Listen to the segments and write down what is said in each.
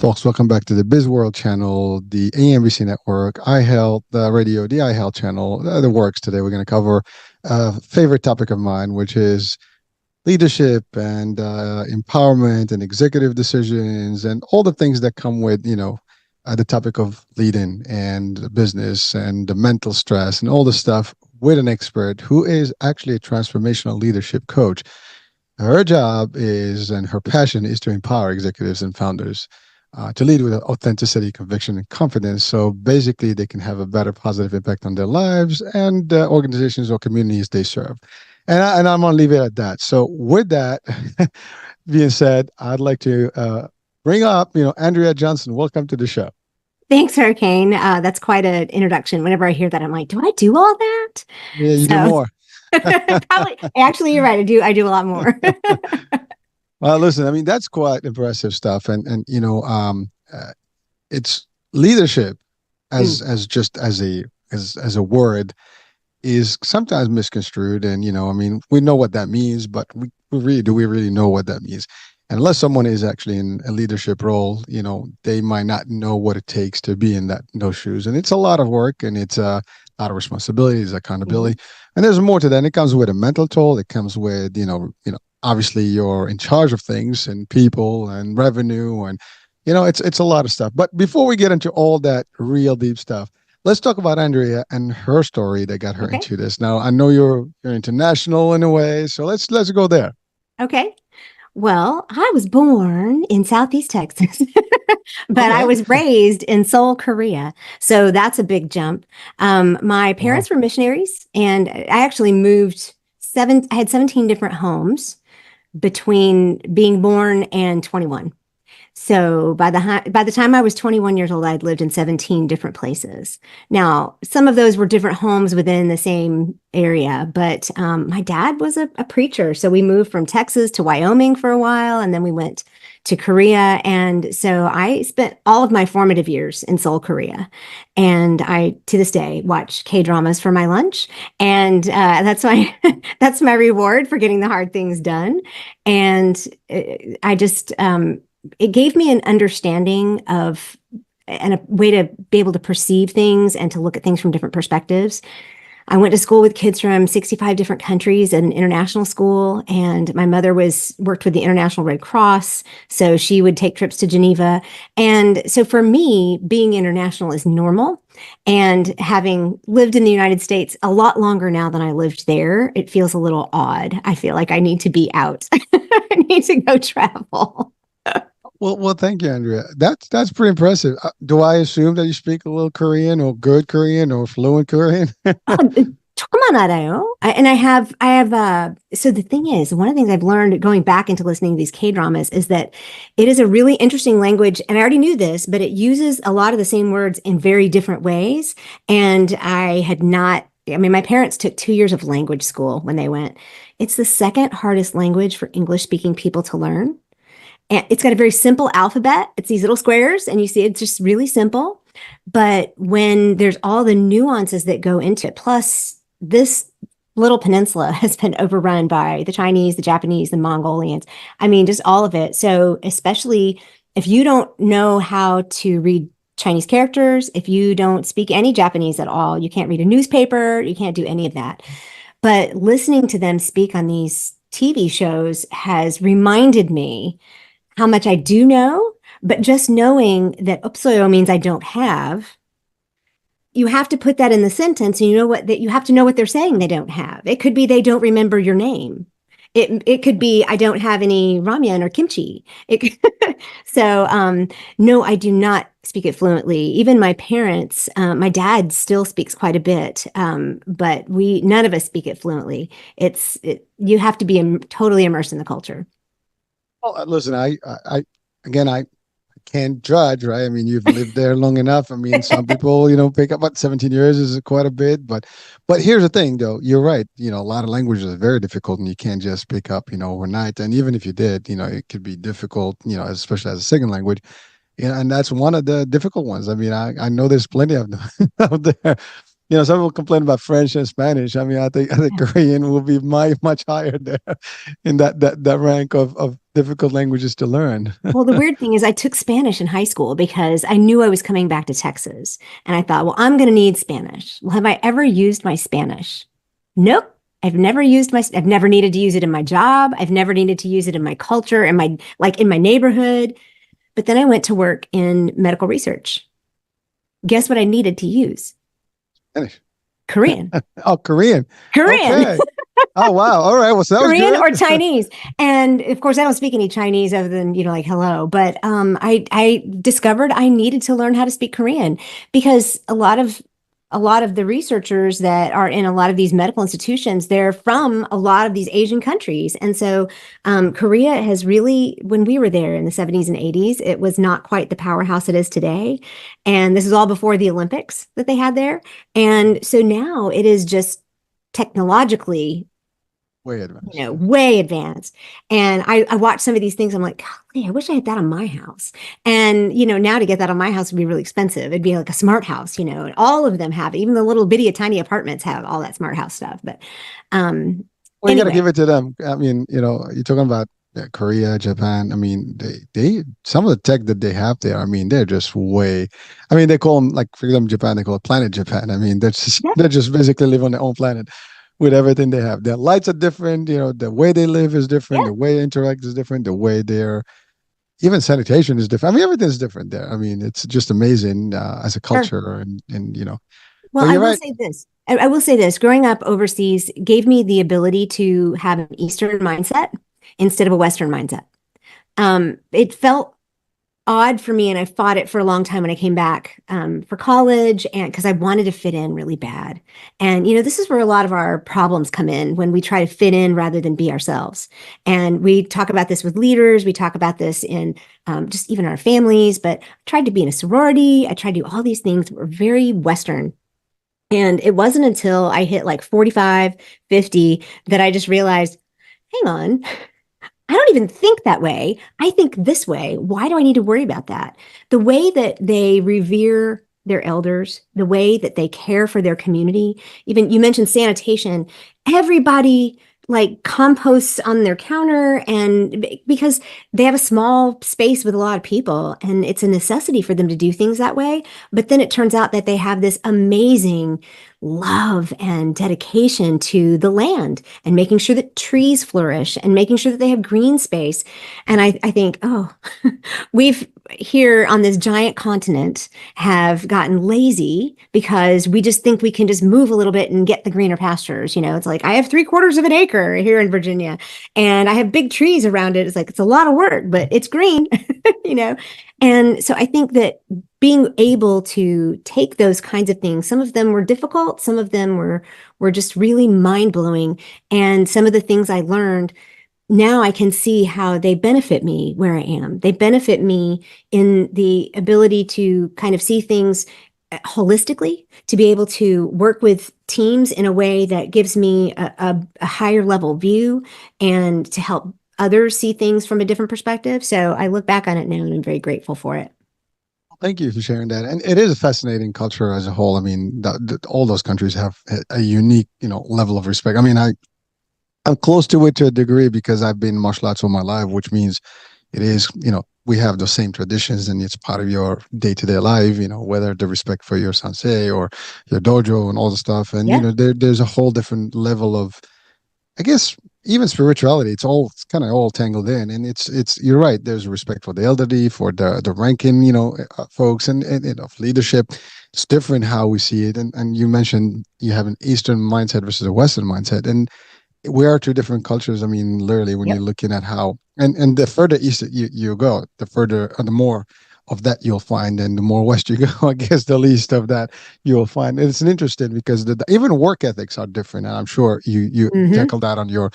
folks. Welcome back to the Biz World channel, the AMBC network, iHealth radio, the iHealth channel, the works. Today we're going to cover a favorite topic of mine, which is leadership and empowerment and executive decisions and all the things that come with, the topic of leading and business and the mental stress and all the stuff with an expert who is actually a transformational leadership coach. Her job is, and her passion is to empower executives and founders to lead with authenticity, conviction, and confidence. So basically, they can have a better positive impact on their lives and organizations or communities they serve. And I'm going to leave it at that. So with that being said, I'd like to bring up, Andrea Johnson. Welcome to the show. Thanks, Hurricane. That's quite an introduction. Whenever I hear that, I'm like, do I do all that? Yeah, you do more. Probably. Actually, you're right. I do a lot more. Well, listen, I mean, that's quite impressive stuff. And it's leadership as just as a word is sometimes misconstrued. And, I mean, we know what that means, but we really know what that means? And unless someone is actually in a leadership role, they might not know what it takes to be in those shoes. And it's a lot of work, and it's a lot of responsibilities, accountability. And there's more to that. And it comes with a mental toll. It comes with, obviously you're in charge of things and people and revenue, and it's a lot of stuff. But before we get into all that real deep stuff, let's talk about Andrea and her story that got her into this. Now, I know you're international in a way, so let's go there. Okay. Well, I was born in Southeast Texas, but I was raised in Seoul, Korea. So that's a big jump. My parents were missionaries, and I actually moved I had 17 different homes between being born and 21. So by the time I was 21 years old, I'd lived in 17 different places. Now, some of those were different homes within the same area, but my dad was a preacher. So we moved from Texas to Wyoming for a while, and then we went to Korea. And so I spent all of my formative years in Seoul, Korea. And I, to this day, watch K-dramas for my lunch. And that's my reward for getting the hard things done. And I just... it gave me an understanding of and a way to be able to perceive things and to look at things from different perspectives. I went to school with kids from 65 different countries at an international school, and my mother worked with the International Red Cross, so she would take trips to Geneva. And so for me, being international is normal. And having lived in the United States a lot longer now than I lived there, it feels a little odd. I feel like I need to be out. I need to go travel. Well, thank you, Andrea. That's pretty impressive. Do I assume that you speak a little Korean or good Korean or fluent Korean? 조금만 알아요. And I have, so the thing is, one of the things I've learned going back into listening to these K-dramas is that it is a really interesting language. And I already knew this, but it uses a lot of the same words in very different ways. And my parents took 2 years of language school when they went. It's the second hardest language for English speaking people to learn. And it's got a very simple alphabet. It's these little squares, and you see it's just really simple. But when there's all the nuances that go into it, plus this little peninsula has been overrun by the Chinese, the Japanese, the Mongolians. I mean, just all of it. So especially if you don't know how to read Chinese characters, if you don't speak any Japanese at all, you can't read a newspaper, you can't do any of that. But listening to them speak on these TV shows has reminded me how much I do know, but just knowing that 없어요 means I don't have, you have to put that in the sentence, and you have to know what they're saying they don't have. It could be they don't remember your name. It could be I don't have any ramen or kimchi. So no, I do not speak it fluently. Even my parents, my dad still speaks quite a bit, but none of us speak it fluently. You have to be totally immersed in the culture. Well, listen, I can't judge, right? I mean, you've lived there long enough. I mean, some people, pick up about 17 years is quite a bit, but here's the thing, though. You're right. A lot of languages are very difficult, and you can't just pick up, overnight. And even if you did, it could be difficult, especially as a second language. And that's one of the difficult ones. I mean, I know there's plenty of them out there. some people complain about French and Spanish. I mean, I think Korean will be much higher there in that rank of difficult languages to learn. Well, the weird thing is, I took Spanish in high school because I knew I was coming back to Texas. And I thought, well, I'm going to need Spanish. Well, have I ever used my Spanish? Nope. I've never needed to use it in my job. I've never needed to use it in my culture, in my neighborhood. But then I went to work in medical research. Guess what I needed to use? Spanish. Korean. Oh, Korean. Korean. Okay. Oh, wow. All right. Well, so that was Korean good. or Chinese. And of course, I don't speak any Chinese other than, like hello. But I discovered I needed to learn how to speak Korean because a lot of the researchers that are in a lot of these medical institutions, they're from a lot of these Asian countries. And so Korea has really, when we were there in the 70s and 80s, it was not quite the powerhouse it is today. And this is all before the Olympics that they had there. And so now it is just technologically Way advanced. Yeah. way advanced. And I watch some of these things. I'm like, golly, I wish I had that on my house. And, now to get that on my house would be really expensive. It'd be like a smart house, and all of them have it. Even the little bitty tiny apartments have all that smart house stuff. But Well, you got to anyway, give it to them. I mean, you're talking about Korea, Japan. I mean, they some of the tech that they have there. I mean, they're just way. I mean, they call them like for example, Japan. They call it Planet Japan. I mean, yeah, they're just basically live on their own planet with everything they have. Their lights are different. The way they live is different. yeah, The way they interact is different. The way they're even sanitation is different. I mean, everything's different there. I mean, it's just amazing as a sure. culture, and. Well, But I you're will right. say this. I will say this. Growing up overseas gave me the ability to have an Eastern mindset instead of a Western mindset. It felt odd for me, and I fought it for a long time when I came back for college, and because I wanted to fit in really bad. And this is where a lot of our problems come in when we try to fit in rather than be ourselves. And we talk about this with leaders. We talk about this in just even our families. But I tried to be in a sorority. I tried to do all these things that were very Western. And it wasn't until I hit like 45, 50 that I just realized, hang on, I don't even think that way. I think this way. Why do I need to worry about that? The way that they revere their elders, the way that they care for their community, even you mentioned sanitation, everybody like composts on their counter and because they have a small space with a lot of people and it's a necessity for them to do things that way. But then it turns out that they have this amazing love and dedication to the land and making sure that trees flourish and making sure that they have green space. And I think, oh, we've here on this giant continent have gotten lazy because we just think we can just move a little bit and get the greener pastures. It's like I have 3/4 of an acre here in Virginia and I have big trees around it. It's like it's a lot of work, but it's green, you know. And so I think that being able to take those kinds of things, some of them were difficult, some of them were just really mind-blowing. And some of the things I learned, now I can see how they benefit me where I am. They benefit me in the ability to kind of see things holistically, to be able to work with teams in a way that gives me a higher level view and to help others see things from a different perspective. So I look back on it now and I'm very grateful for it. Thank you for sharing that. And it is a fascinating culture as a whole. I mean, all those countries have a unique, level of respect. I mean, I'm close to it to a degree because I've been in martial arts all my life, which means it is, we have those same traditions and it's part of your day-to-day life, whether the respect for your sensei or your dojo and all the stuff. And, Yeah. there's a whole different level of, I guess, even spirituality. It's kind of all tangled in. And you're right. There's respect for the elderly, for the ranking, folks and of leadership. It's different how we see it. And you mentioned you have an Eastern mindset versus a Western mindset. And we are two different cultures. I mean, literally, when you're Yep. looking at how, and the further east you go, the further, the more of that you'll find, and the more west you go, I guess, the least of that you'll find. And it's interesting because even work ethics are different, and I'm sure you Mm-hmm. tackle that in your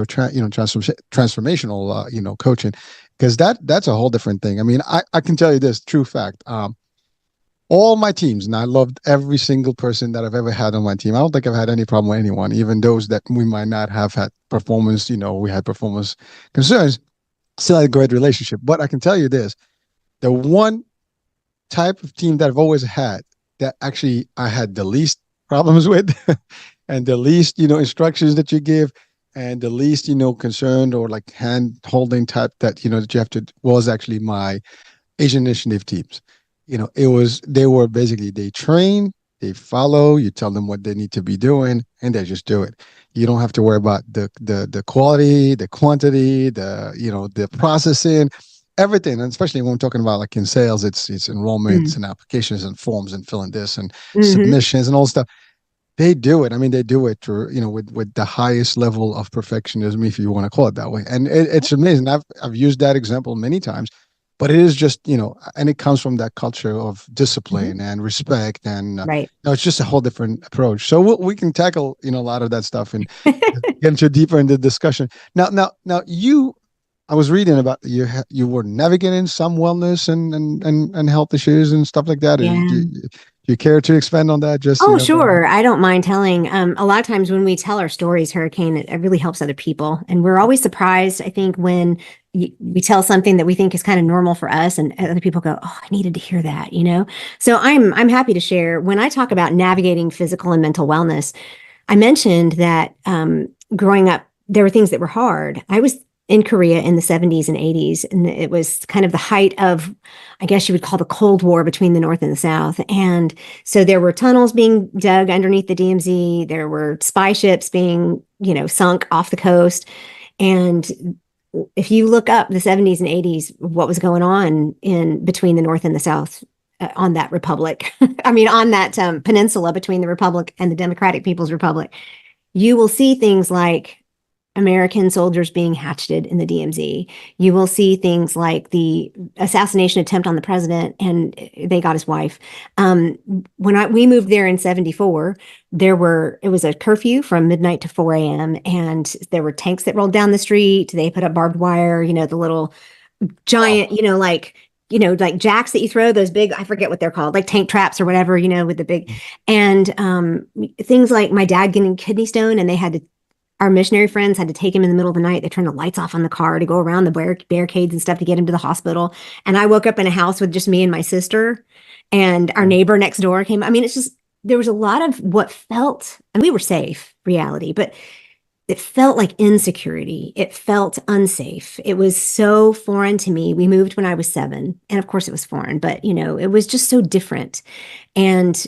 transformational coaching, because that's a whole different thing. I mean, I can tell you this true fact. All my teams, and I loved every single person that I've ever had on my team. I don't think I've had any problem with anyone, even those that we might not have had performance, we had performance concerns, still had a great relationship. But I can tell you this, the one type of team that I've always had that actually I had the least problems with, and the least, instructions that you give, and the least, concerned or like hand holding type that, that you have to, was actually my Asian initiative teams. They were basically, they train, they follow, you tell them what they need to be doing, and they just do it. You don't have to worry about the quality, the quantity, the processing, everything. And especially when we're talking about like in sales, it's enrollments and applications and forms and filling this and Mm-hmm. submissions and all stuff. They do it. I mean, they do it to, with the highest level of perfectionism, if you want to call it that way. And it's amazing. I've used that example many times, but it is just, and it comes from that culture of Mm-hmm. discipline and respect. And Right. it's just a whole different approach. So we can tackle, a lot of that stuff and get into deeper into the discussion. Now, I was reading about you. You were navigating some wellness and health issues and stuff like that. Yeah. Do you care to expand on that? Just, Oh, for sure. I don't mind telling. A lot of times when we tell our stories, Hurricane, it really helps other people. And we're always surprised, I think, when we tell something that we think is kind of normal for us and other people go, "Oh, I needed to hear that," you know? So I'm happy to share. When I talk about navigating physical and mental wellness, I mentioned that growing up, there were things that were hard. I was in Korea in the 70s and 80s, and it was kind of the height of, I guess you would call the Cold War between the North and the South. And so there were tunnels being dug underneath the DMZ. There were spy ships being, sunk off the coast. And if you look up the 70s and 80s, what was going on in between the North and the South on that republic, I mean, on that peninsula between the Republic and the Democratic People's Republic, you will see things like American soldiers being hatcheted in the DMZ. You will see things like the assassination attempt on the president, and they got his wife. When we moved there in '74, it was a curfew from midnight to 4 a.m. and there were tanks that rolled down the street. They put up barbed wire, the little wow. giant, like jacks that you throw, those big, I forget what they're called, like tank traps or whatever, with the big, and things like my dad getting kidney stone, and our missionary friends had to take him in the middle of the night. They turned the lights off on the car to go around the barricades and stuff to get him to the hospital. And I woke up in a house with just me and my sister, and our neighbor next door came. I mean, it's just, there was a lot of what felt, and we were safe, reality, but it felt like insecurity. It felt unsafe. It was so foreign to me. We moved when I was 7. And of course it was foreign, but it was just so different. And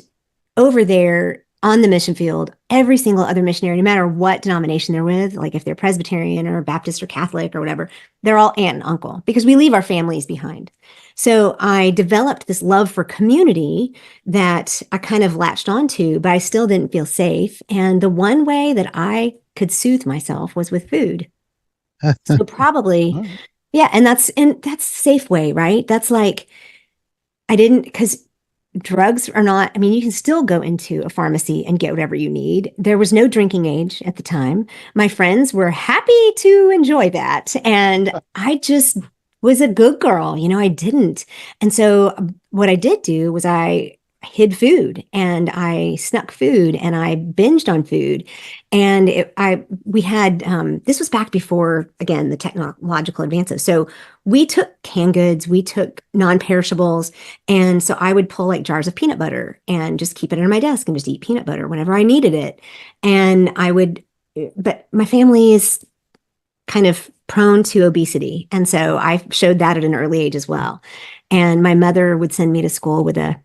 over there on the mission field, every single other missionary, no matter what denomination they're with, like if they're Presbyterian or Baptist or Catholic or whatever, they're all aunt and uncle because we leave our families behind. So I developed this love for community that I kind of latched onto, but I still didn't feel safe. And the one way that I could soothe myself was with food. So probably, yeah, and that's safe way, right? That's like I didn't because drugs are not, I mean, you can still go into a pharmacy and get whatever you need. There was no drinking age at the time. My friends were happy to enjoy that. And I just was a good girl, I didn't. And so what I did do was I hid food and I snuck food and I binged on food. And we had, this was back before, again, the technological advances. So we took canned goods, we took non-perishables, and so I would pull like jars of peanut butter and just keep it under my desk and just eat peanut butter whenever I needed it. And but my family is kind of prone to obesity. And so I showed that at an early age as well. And my mother would send me to school with a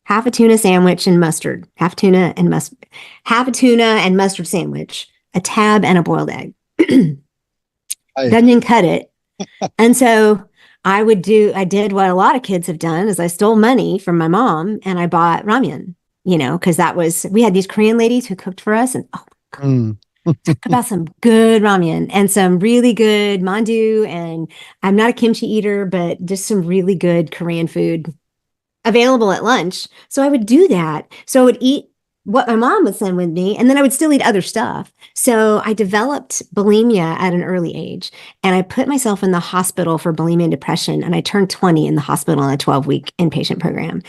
half a tuna sandwich and mustard, half a tuna and mustard sandwich, a tab and a boiled egg. I, Doesn't even cut it. And so I did what a lot of kids have done is I stole money from my mom and I bought ramen, because we had these Korean ladies who cooked for us and oh, mm, talk about some good ramen and some really good mandu. And I'm not a kimchi eater, but just some really good Korean food available at lunch. So I would do that. So I would eat what my mom would send with me, and then I would still eat other stuff. So I developed bulimia at an early age, and I put myself in the hospital for bulimia and depression, and I turned 20 in the hospital in a 12-week inpatient program.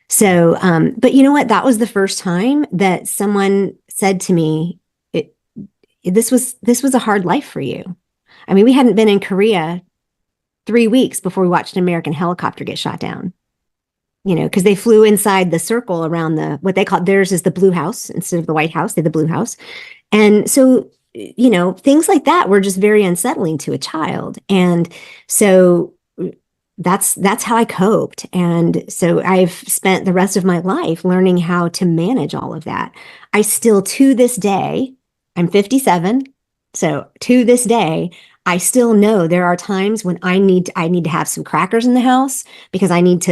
So, but you know what? That was the first time that someone said to me, this was a hard life for you. I mean, we hadn't been in Korea 3 weeks before we watched an American helicopter get shot down. because they flew inside the circle around what they call theirs is the blue house instead of the White House, they had the blue house. And so, things like that were just very unsettling to a child. And so that's how I coped. And so I've spent the rest of my life learning how to manage all of that. I still, to this day, I'm 57. So to this day, I still know there are times when I need to have some crackers in the house because I need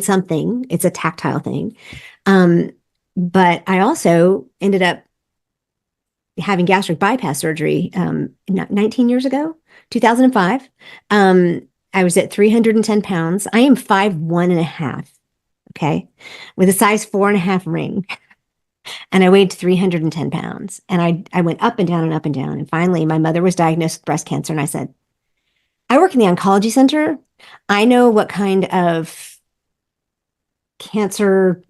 something. It's a tactile thing. But I also ended up having gastric bypass surgery 19 years ago, 2005. I was at 310 pounds. I am 5'1.5", okay, with a size 4.5 ring. And I weighed 310 pounds. And I went up and down and up and down. And finally, my mother was diagnosed with breast cancer. And I said, I work in the oncology center. I know what kind of cancer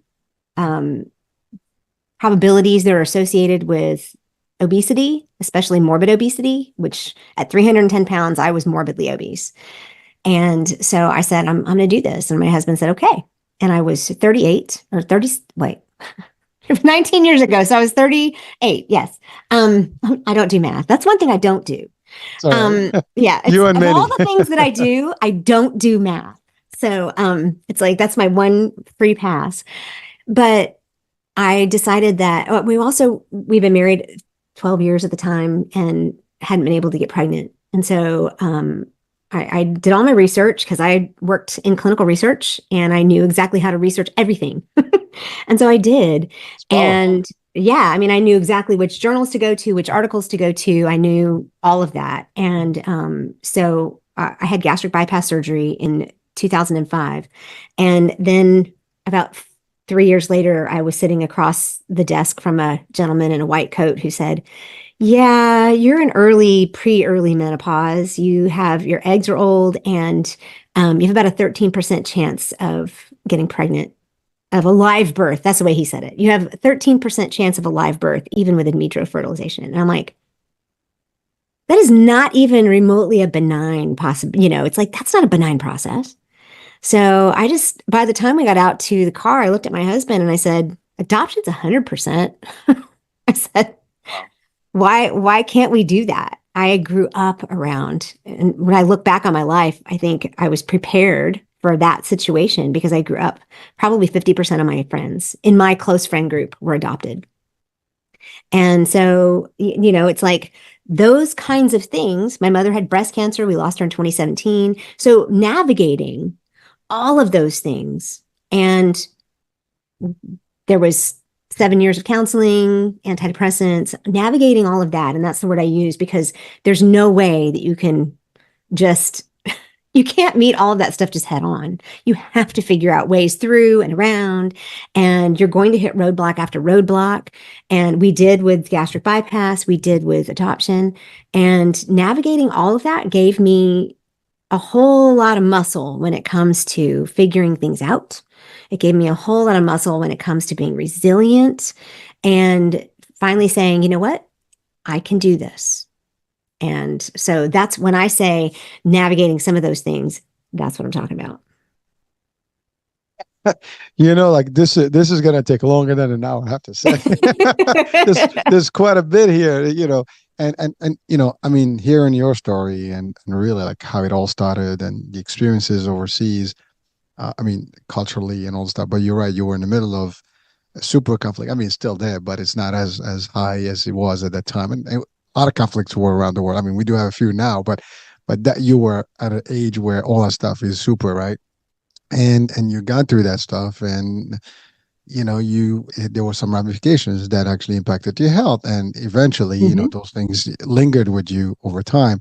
probabilities that are associated with obesity, especially morbid obesity, which at 310 pounds, I was morbidly obese. And so I said, I'm going to do this. And my husband said, okay. And I was 38 or 30, wait, 19 years ago. So I was 38. Yes. I don't do math. That's one thing I don't do. Yeah. You and of many. all the things that I do, I don't do math. So it's like, that's my one free pass. But I decided that we've been married 12 years at the time and hadn't been able to get pregnant. And so I did all my research because I worked in clinical research and I knew exactly how to research everything. And so I did. And yeah, I mean, I knew exactly which journals to go to, which articles to go to. I knew all of that. And so I had gastric bypass surgery in 2005. And then about 3 years later, I was sitting across the desk from a gentleman in a white coat who said, yeah, you're in pre-early menopause. Your eggs are old and you have about a 13% chance of getting pregnant, of a live birth. That's the way he said it. You have a 13% chance of a live birth, even with in vitro fertilization. And I'm like, that is not even remotely a benign possibility. It's like, that's not a benign process. So by the time we got out to the car, I looked at my husband and I said, adoption's 100%. I said, why can't we do that? I grew up around, and when I look back on my life, I think I was prepared for that situation because I grew up, probably 50% of my friends in my close friend group were adopted. And so, it's like those kinds of things. My mother had breast cancer. We lost her in 2017. So navigating all of those things. And there was 7 years of counseling, antidepressants, navigating all of that. And that's the word I use because there's no way that you can you can't meet all of that stuff just head on. You have to figure out ways through and around, and you're going to hit roadblock after roadblock. And we did with gastric bypass, we did with adoption, and navigating all of that gave me a whole lot of muscle when it comes to figuring things out. It gave me a whole lot of muscle when it comes to being resilient and finally saying, you know what, I can do this. And so that's when I say navigating some of those things, that's what I'm talking about. Like this is going to take longer than an hour, I have to say. there's quite a bit here, and I mean, hearing your story and really like how it all started and the experiences overseas, I mean, culturally and all stuff. But you're right, you were in the middle of a super conflict. I mean, it's still there, but it's not as high as it was at that time. And a lot of conflicts were around the world. I mean, we do have a few now, but that you were at an age where all that stuff is super, right? And you got through that stuff, and there were some ramifications that actually impacted your health, and eventually, those things lingered with you over time.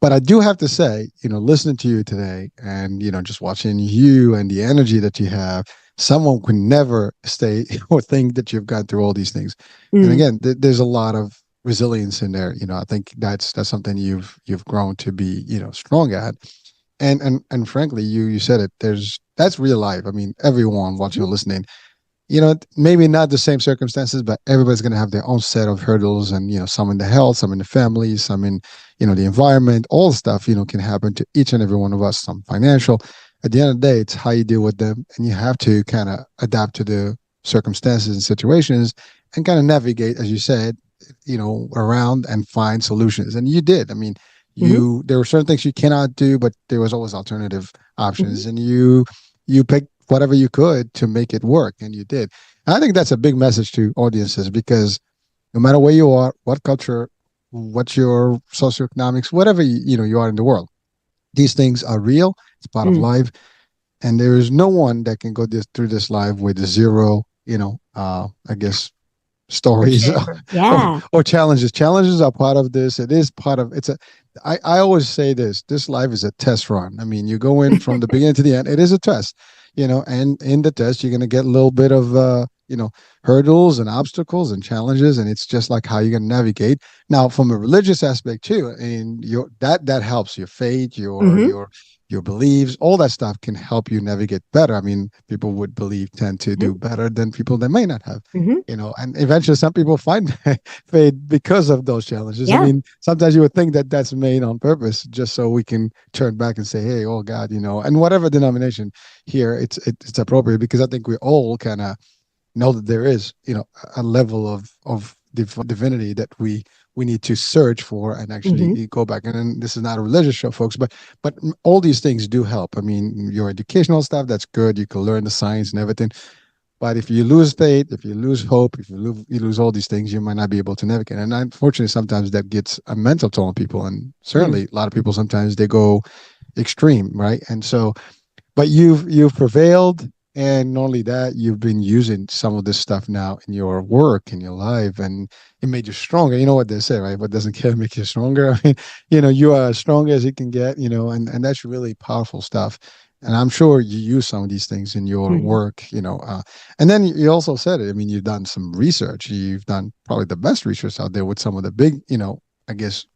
But I do have to say, listening to you today and, just watching you and the energy that you have, someone could never stay or think that you've gone through all these things. And again, there's a lot of resilience in there. I think that's something you've grown to be, strong at. And frankly, you said it, that's real life. I mean, everyone watching or listening, maybe not the same circumstances, but everybody's going to have their own set of hurdles, and, some in the health, some in the family, some in, the environment, all stuff, can happen to each and every one of us, some financial. at the end of the day, it's how you deal with them, and you have to kind of adapt to the circumstances and situations, and kind of navigate, as you said, around and find solutions. And you did. I mean, Hmm. you there were certain things you cannot do, but there was always alternative Hmm. options, and you picked whatever you could to make it work, and you did. And I think that's a big message to audiences, because no matter where you are, what culture, what's your socioeconomics, whatever you are in the world, these things are real. It's part of Mm. life, and there is no one that can go through this life with zero, I guess, stories Hardship. or, Yeah. or challenges. Challenges are part of this. It is part of it's a. I always say this life is a test run. I mean, you go in from the beginning to the end. It is a test, and in the test you're going to get a little bit of hurdles and obstacles and challenges, and it's just like how you're going to navigate. Now, from a religious aspect too, and that helps your faith, Hmm. your beliefs, all that stuff can help you navigate better. I mean, people would believe tend to do Hmm. better than people that may not have, Hmm. and eventually some people find faith because of those challenges. I Yeah. mean, sometimes you would think that that's made on purpose, just so we can turn back and say, hey, oh God, and whatever denomination here, it's appropriate, because I think we all kind of know that there is, a level of divinity that we need to search for and actually Hmm. go back. And then, this is not a religious show, folks, but all these things do help. I mean, your educational stuff, that's good. You can learn the science and everything. But if you lose faith, if you lose hope, if you lose all these things, you might not be able to navigate. And unfortunately, sometimes that gets a mental toll on people. And Mm. certainly, a lot of people sometimes they go extreme, right? And so, but you've prevailed, and not only that, you've been using some of this stuff now in your work, in your life, and it made you stronger. You know what they say, right? What doesn't kill make you stronger. I mean, you are as strong as you can get, and that's really powerful stuff. And I'm sure you use some of these things in your Mm. work, and then you also said it. I mean, you've done some research. You've done probably the best research out there with some of the big, I guess,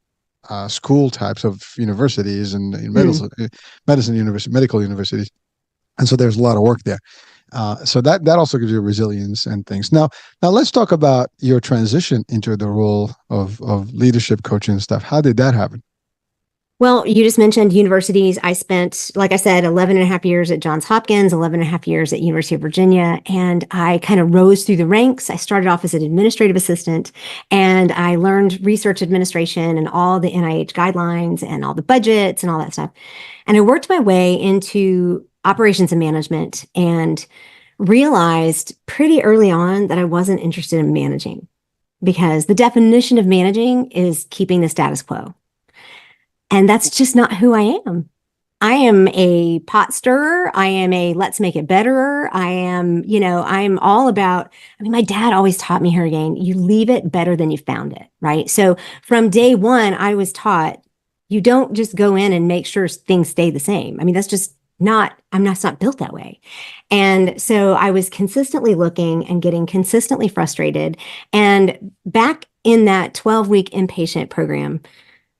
school types of universities and in Mm. medicine university, medical universities, and so there's a lot of work there. So that also gives you resilience and things. Now let's talk about your transition into the role of leadership coaching and stuff. How did that happen? Well, you just mentioned universities. I spent, like I said, 11 and a half years at Johns Hopkins, 11 and a half years at University of Virginia, and I kind of rose through the ranks. I started off as an administrative assistant, and I learned research administration and all the NIH guidelines and all the budgets and all that stuff. And I worked my way into operations and management and realized pretty early on that I wasn't interested in managing, because the definition of managing is keeping the status quo. And that's just not who I am. I am a pot stirrer. I am a let's make it better. I'm all about, I mean, my dad always taught me, Hurricane, you leave it better than you found it, right? So from day one, I was taught you don't just go in and make sure things stay the same. I mean, that's just not, I'm not built that way. And so I was consistently looking and getting consistently frustrated. And back in that 12-week inpatient program,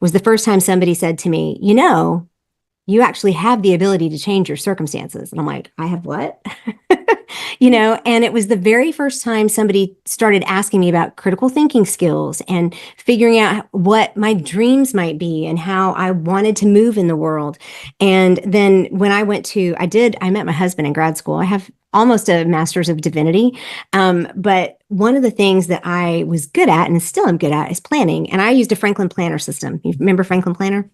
was the first time somebody said to me, you actually have the ability to change your circumstances. And I'm like, I have what? And it was the very first time somebody started asking me about critical thinking skills and figuring out what my dreams might be and how I wanted to move in the world. And then when I met my husband in grad school. I have almost a master's of divinity. But one of the things that I was good at and still am good at is planning. And I used a Franklin Planner system. You remember Franklin Planner?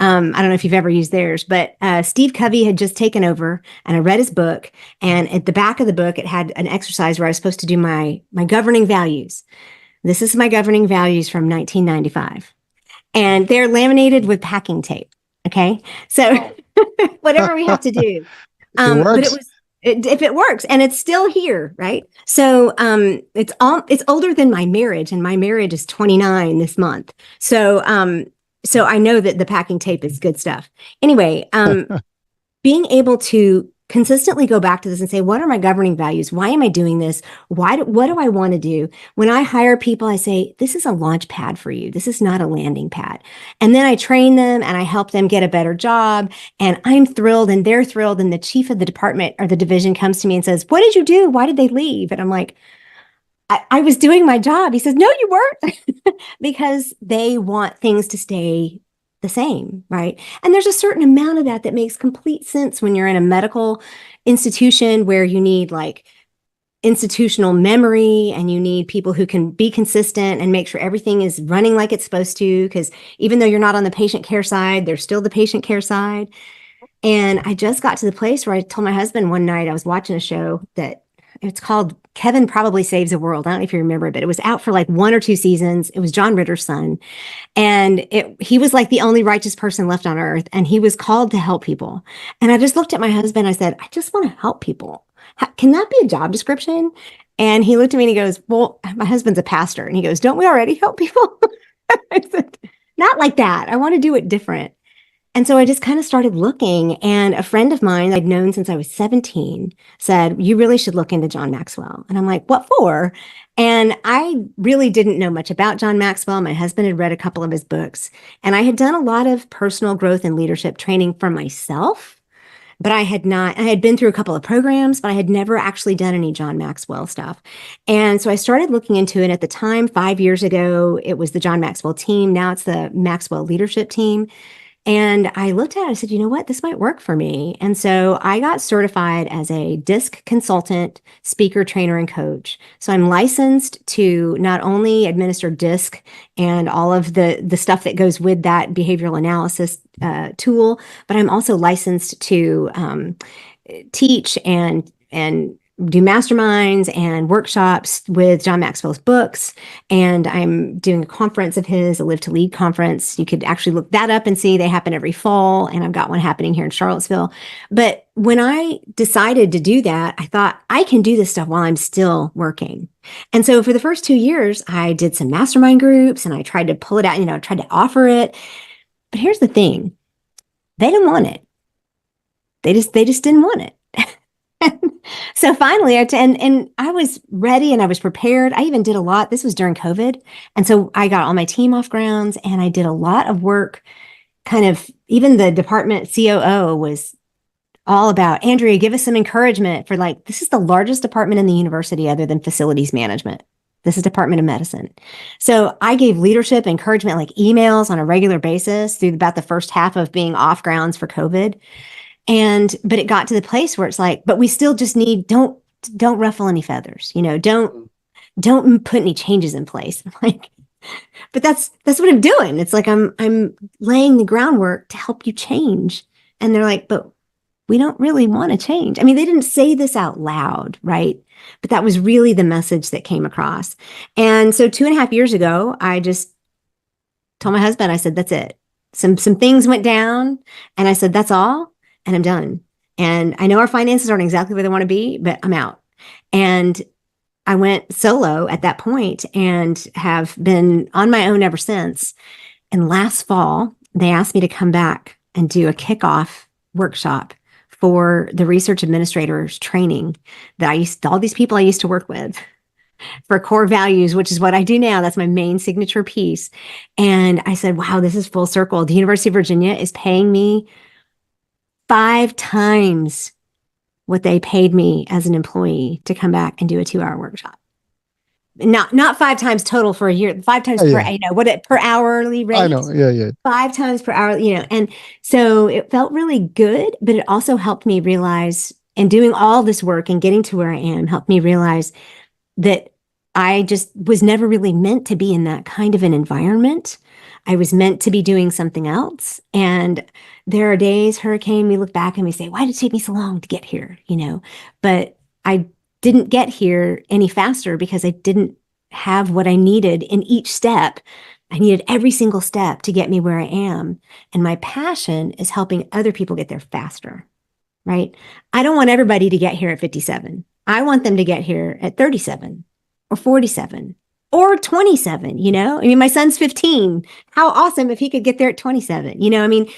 I don't know if you've ever used theirs, but Steve Covey had just taken over, and I read his book. And at the back of the book, it had an exercise where I was supposed to do my governing values. This is my governing values from 1995, and they're laminated with packing tape. Okay, so whatever we have to do, It but works. if it works, and it's still here, right? So it's older than my marriage, and my marriage is 29 this month. So I know that the packing tape is good stuff. Anyway, being able to consistently go back to this and say, what are my governing values? Why am I doing this? What do I want to do? When I hire people, I say, this is a launch pad for you. This is not a landing pad. And then I train them and I help them get a better job. And I'm thrilled and they're thrilled. And the chief of the department or the division comes to me and says, what did you do? Why did they leave? And I'm like, I was doing my job. He says, no, you weren't. Because they want things to stay the same, right? And there's a certain amount of that that makes complete sense when you're in a medical institution where you need like institutional memory and you need people who can be consistent and make sure everything is running like it's supposed to. Because even though you're not on the patient care side, there's still the patient care side. And I just got to the place where I told my husband one night I was watching a show that it's called Kevin Probably Saves the World. I don't know if you remember it, but it was out for like 1 or 2 seasons. It was John Ritter's son. And he was like the only righteous person left on earth. And he was called to help people. And I just looked at my husband. I said, I just want to help people. Can that be a job description? And he looked at me and he goes, well, my husband's a pastor. And he goes, don't we already help people? I said, not like that. I want to do it different. And so I just kind of started looking, and a friend of mine I'd known since I was 17 said, you really should look into John Maxwell. And I'm like, what for? And I really didn't know much about John Maxwell. My husband had read a couple of his books, and I had done a lot of personal growth and leadership training for myself. But I had not, I had been through a couple of programs, but I had never actually done any John Maxwell stuff. And so I started looking into it at the time, 5 years ago. It was the John Maxwell team. Now it's the Maxwell leadership team. And I looked at it, I said, you know what, this might work for me. And so I got certified as a DISC consultant, speaker, trainer, and coach. So I'm licensed to not only administer DISC and all of the stuff that goes with that behavioral analysis tool, but I'm also licensed to teach and do masterminds and workshops with John Maxwell's books. And I'm doing a conference of his, a Live to Lead conference. You could actually look that up and see they happen every fall. And I've got one happening here in Charlottesville. But when I decided to do that, I thought I can do this stuff while I'm still working. And so for the first 2 years, I did some mastermind groups and I tried to pull it out, tried to offer it. But here's the thing. They didn't want it. They just didn't want it. So finally, and I was ready and I was prepared. I even did a lot. This was during COVID. And so I got all my team off grounds and I did a lot of work. Kind of, even the department COO was all about, Andrea, give us some encouragement for like, this is the largest department in the university other than facilities management. This is Department of Medicine. So I gave leadership encouragement, like emails on a regular basis through about the first half of being off grounds for COVID. But it got to the place where it's like, but we still just need, don't ruffle any feathers, don't put any changes in place. Like, but that's what I'm doing. It's like, I'm laying the groundwork to help you change. And they're like, but we don't really want to change. I mean, they didn't say this out loud, right? But that was really the message that came across. And so 2.5 years ago, I just told my husband, I said, that's it. Some things went down and I said, that's all. And I'm done. And I know our finances aren't exactly where they want to be, but I'm out. And I went solo at that point and have been on my own ever since. And last fall, they asked me to come back and do a kickoff workshop for the research administrators training that all these people I used to work with for core values, which is what I do now. That's my main signature piece. And I said, wow, this is full circle. The University of Virginia is paying me 5 times what they paid me as an employee to come back and do a 2-hour workshop. Not 5 times total for a year, 5 times per, per hourly rate. I know. Yeah. 5 times per hour, and so it felt really good, but it also helped me realize, and doing all this work and getting to where I am helped me realize that I just was never really meant to be in that kind of an environment. I was meant to be doing something else. And there are days, Hurricane, we look back and we say, why did it take me so long to get here? But I didn't get here any faster because I didn't have what I needed in each step. I needed every single step to get me where I am. And my passion is helping other people get there faster, right? I don't want everybody to get here at 57. I want them to get here at 37 or 47 or 27, I mean, my son's 15. How awesome if he could get there at 27, I mean,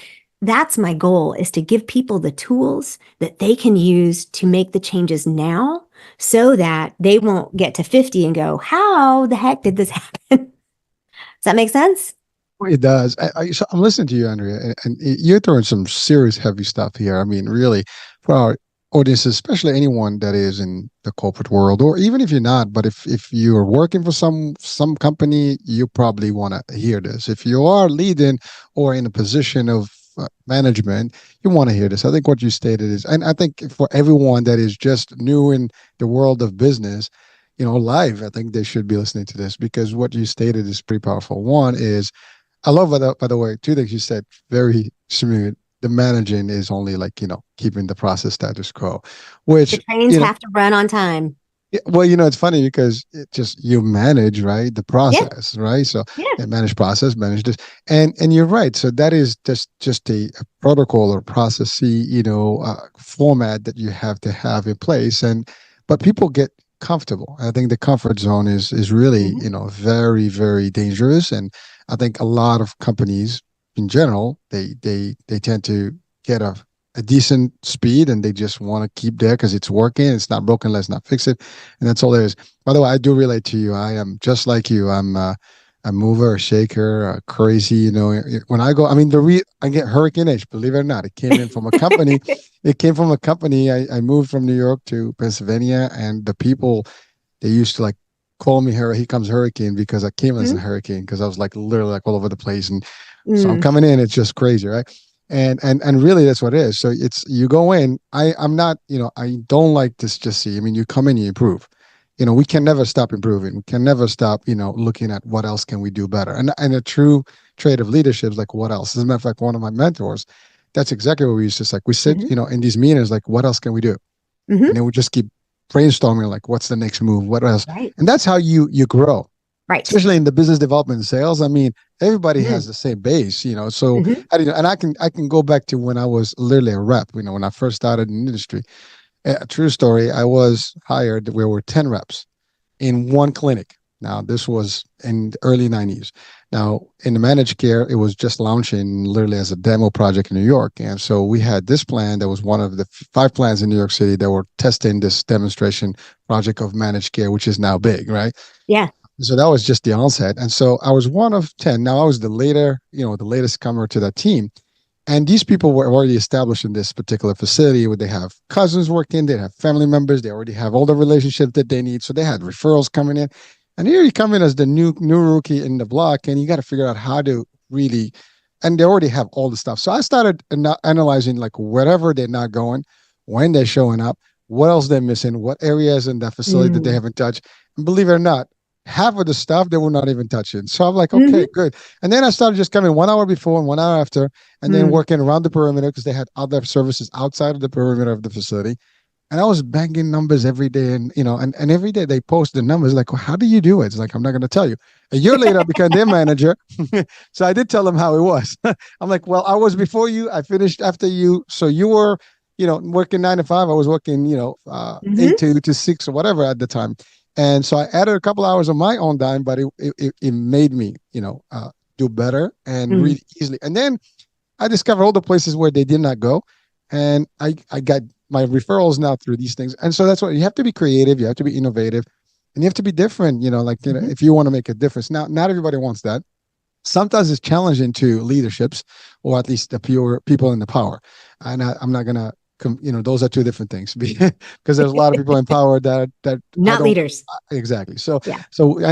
that's my goal, is to give people the tools that they can use to make the changes now so that they won't get to 50 and go, how the heck did this happen? Does that make sense? It does. So I'm listening to you, Andrea, and you're throwing some serious heavy stuff here. I mean, really, for our audiences, especially anyone that is in the corporate world, or even if you're not, but if you're working for some company, you probably want to hear this. If you are leading or in a position of management, you want to hear this. I think what you stated is, and I think for everyone that is just new in the world of business, live, I think they should be listening to this because what you stated is pretty powerful. One is I love, by the way, two things you said, very smooth. The managing is only like, keeping the process status quo, The which, trains you know, have to run on time. well, it's funny because it just, you manage, right? The Yeah. process, right? So Yeah. manage process, manage this. And you're right. So that is just a protocol or processy, format that you have to have in place. But people get comfortable. I think the comfort zone is really, Hmm. very, very dangerous. And I think a lot of companies in general, they tend to get a decent speed and they just want to keep there because it's working. It's not broken. Let's not fix it. And that's all there is. By the way, I do relate to you. I am just like you. I'm a mover, a shaker, a crazy. When I go, I mean, I get Hurricane H. Believe it or not, it came in from a company. It came from a company. I moved from New York to Pennsylvania, and the people they used to like call me "Here comes Hurricane" because I came as a Hmm. hurricane because I was like literally like all over the place, and so I'm Mm. coming in. It's just crazy, right? And really that's what it is. So it's you go in. I'm not, I don't like this just see. I mean, you come in, you improve. We can never stop improving. We can never stop, looking at what else can we do better. And a true trait of leadership is like what else? As a matter of fact, one of my mentors, that's exactly what we used to like. We sit, Hmm. in these meetings, like what else can we do? And Hmm. then we just keep brainstorming, like what's the next move? What else? Right. And that's how you grow, Right. especially in the business development and sales. I mean, everybody has Mm-hmm. the same base, So Hmm. and I can go back to when I was literally a rep. When I first started in the industry. A true story. I was hired. We were 10 reps in one clinic. Now this was in the early '90s. Now in the managed care, it was just launching literally as a demo project in New York, and so we had this plan that was one of the five plans in New York City that were testing this demonstration project of managed care, which is now big, right? Yeah. So that was just the onset. And so I was one of 10. Now I was the latest comer to that team. And these people were already established in this particular facility where they have cousins working, they have family members, they already have all the relationships that they need. So they had referrals coming in. And here you come in as the new rookie in the block, and you got to figure out how to really, and they already have all the stuff. So I started analyzing like wherever they're not going, when they're showing up, what else they're missing, what areas in that facility that they Mm. haven't touched. And believe it or not, half of the stuff they were not even touching. So I'm like, Hmm. okay, good. And then I started just coming 1 hour before and 1 hour after, and then Mm. working around the perimeter because they had other services outside of the perimeter of the facility. And I was banging numbers every day, and and every day they post the numbers. Like, well, how do you do it? It's like I'm not going to tell you. A year later, I became their manager, so I did tell them how it was. I'm like, well, I was before you. I finished after you. So you were, working 9 to 5. I was working, eight Hmm. to six or whatever at the time. And so I added a couple hours of my own time, but it made me, do better and Mm. really easily. And then I discovered all the places where they did not go, and I got my referrals now through these things. And so that's what you have to be creative, you have to be innovative, and you have to be different. Like Hmm. if you want to make a difference. Now, not everybody wants that. Sometimes it's challenging to leaderships, or at least the pure people in the power. And I'm not gonna, those are two different things because there's a lot of people in power that I Not don't leaders. exactly. So Yeah.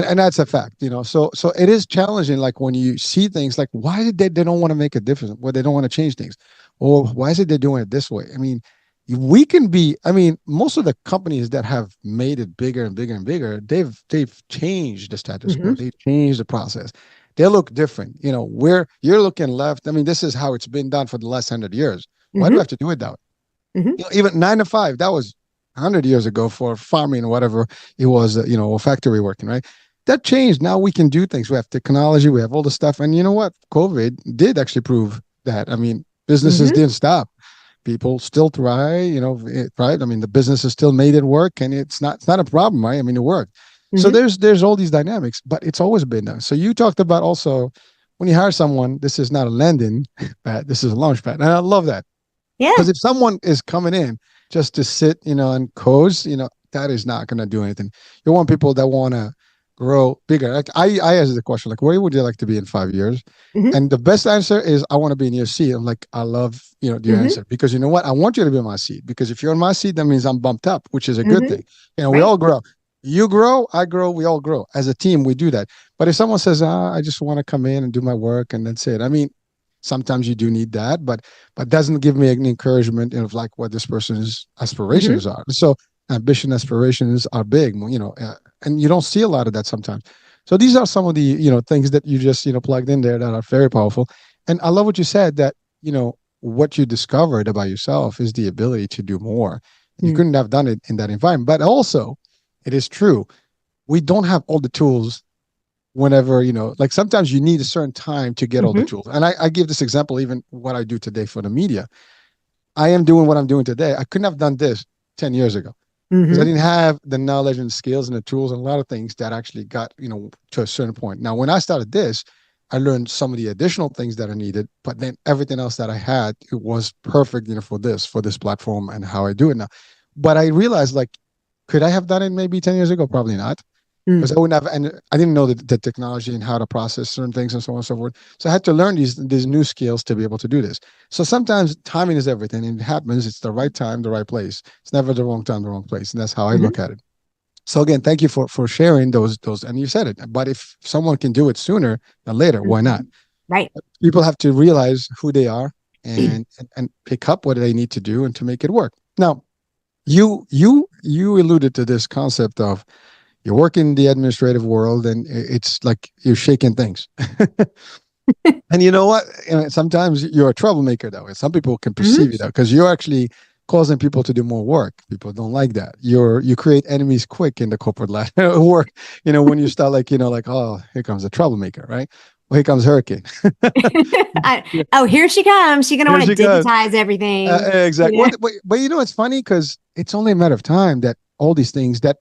and that's a fact. So it is challenging. Like when you see things like why did they don't want to make a difference, or they don't want to change things, or why is it they're doing it this way? I mean, we can be. I mean, most of the companies that have made it bigger and bigger and bigger, they've changed the status quo. Hmm. They've changed the process. They look different. Where you're looking left. I mean, this is how it's been done for the last 100 years. Why do we Hmm. have to do it that way? Hmm. Even 9 to 5, that was 100 years ago for farming or whatever it was, or factory working, right? That changed. Now we can do things. We have technology, we have all the stuff. And you know what? COVID did actually prove that. I mean, businesses Hmm. didn't stop. People still try, right? I mean, the businesses still made it work, and it's not a problem, right? I mean, it worked. So Hmm. there's all these dynamics, but it's always been done. So you talked about also when you hire someone, this is not a landing pad, this is a launch pad. And I love that. Yeah. Because if someone is coming in just to sit, and coast, that is not going to do anything. You want people that want to grow bigger? Like I asked the question, like, where would you like to be in 5 years? Hmm. And the best answer is, I want to be in your seat. I'm like, I love, your Hmm. answer, because you know what? I want you to be in my seat, because if you're in my seat, that means I'm bumped up, which is a good Hmm. thing. We Right. all grow. You grow, I grow, we all grow. As a team, we do that. But if someone says, I just want to come in and do my work and that's it. I mean, sometimes you do need that, but doesn't give me an encouragement of like what this person's Hmm. aspirations are. So ambition, aspirations are big, and you don't see a lot of that sometimes. So these are some of the things that you just plugged in there that are very powerful. And I love what you said, that what you discovered about yourself is the ability to do more. You Mm. couldn't have done it in that environment. But also, it is true, we don't have all the tools whenever, like sometimes you need a certain time to get all the Hmm. tools. And I give this example, even what I do today for the media. I am doing what I'm doing today. I couldn't have done this 10 years ago, because I Hmm. didn't have the knowledge and skills and the tools and a lot of things that actually got, to a certain point. Now, when I started this, I learned some of the additional things that are needed, but then everything else that I had, it was perfect, for this platform and how I do it now. But I realized, like, could I have done it maybe 10 years ago? Probably not, because Mm. I wouldn't have, and I didn't know the technology and how to process certain things and so on and so forth. So I had to learn these new skills to be able to do this. So sometimes timing is everything, and it happens. It's the right time, the right place. It's never the wrong time, the wrong place, and that's how I look Hmm. at it. So again, thank you for sharing those, and you said it. But if someone can do it sooner than later, why not? Hmm. Right. People have to realize who they are, and pick up what they need to do and to make it work. Now, you alluded to this concept of, you work in the administrative world, and it's like you're shaking things. And you know what? Sometimes you're a troublemaker that way. Some people can Hmm. perceive you that, because you're actually causing people to do more work. People don't like that. You create enemies quick in the corporate life work. When you start, like, like, oh, here comes a troublemaker, right? Well, here comes Hurricane. Yeah, Oh, here she comes. She's gonna here want she to goes. digitize everything. Exactly. You know. But it's funny, because it's only a matter of time that all these things that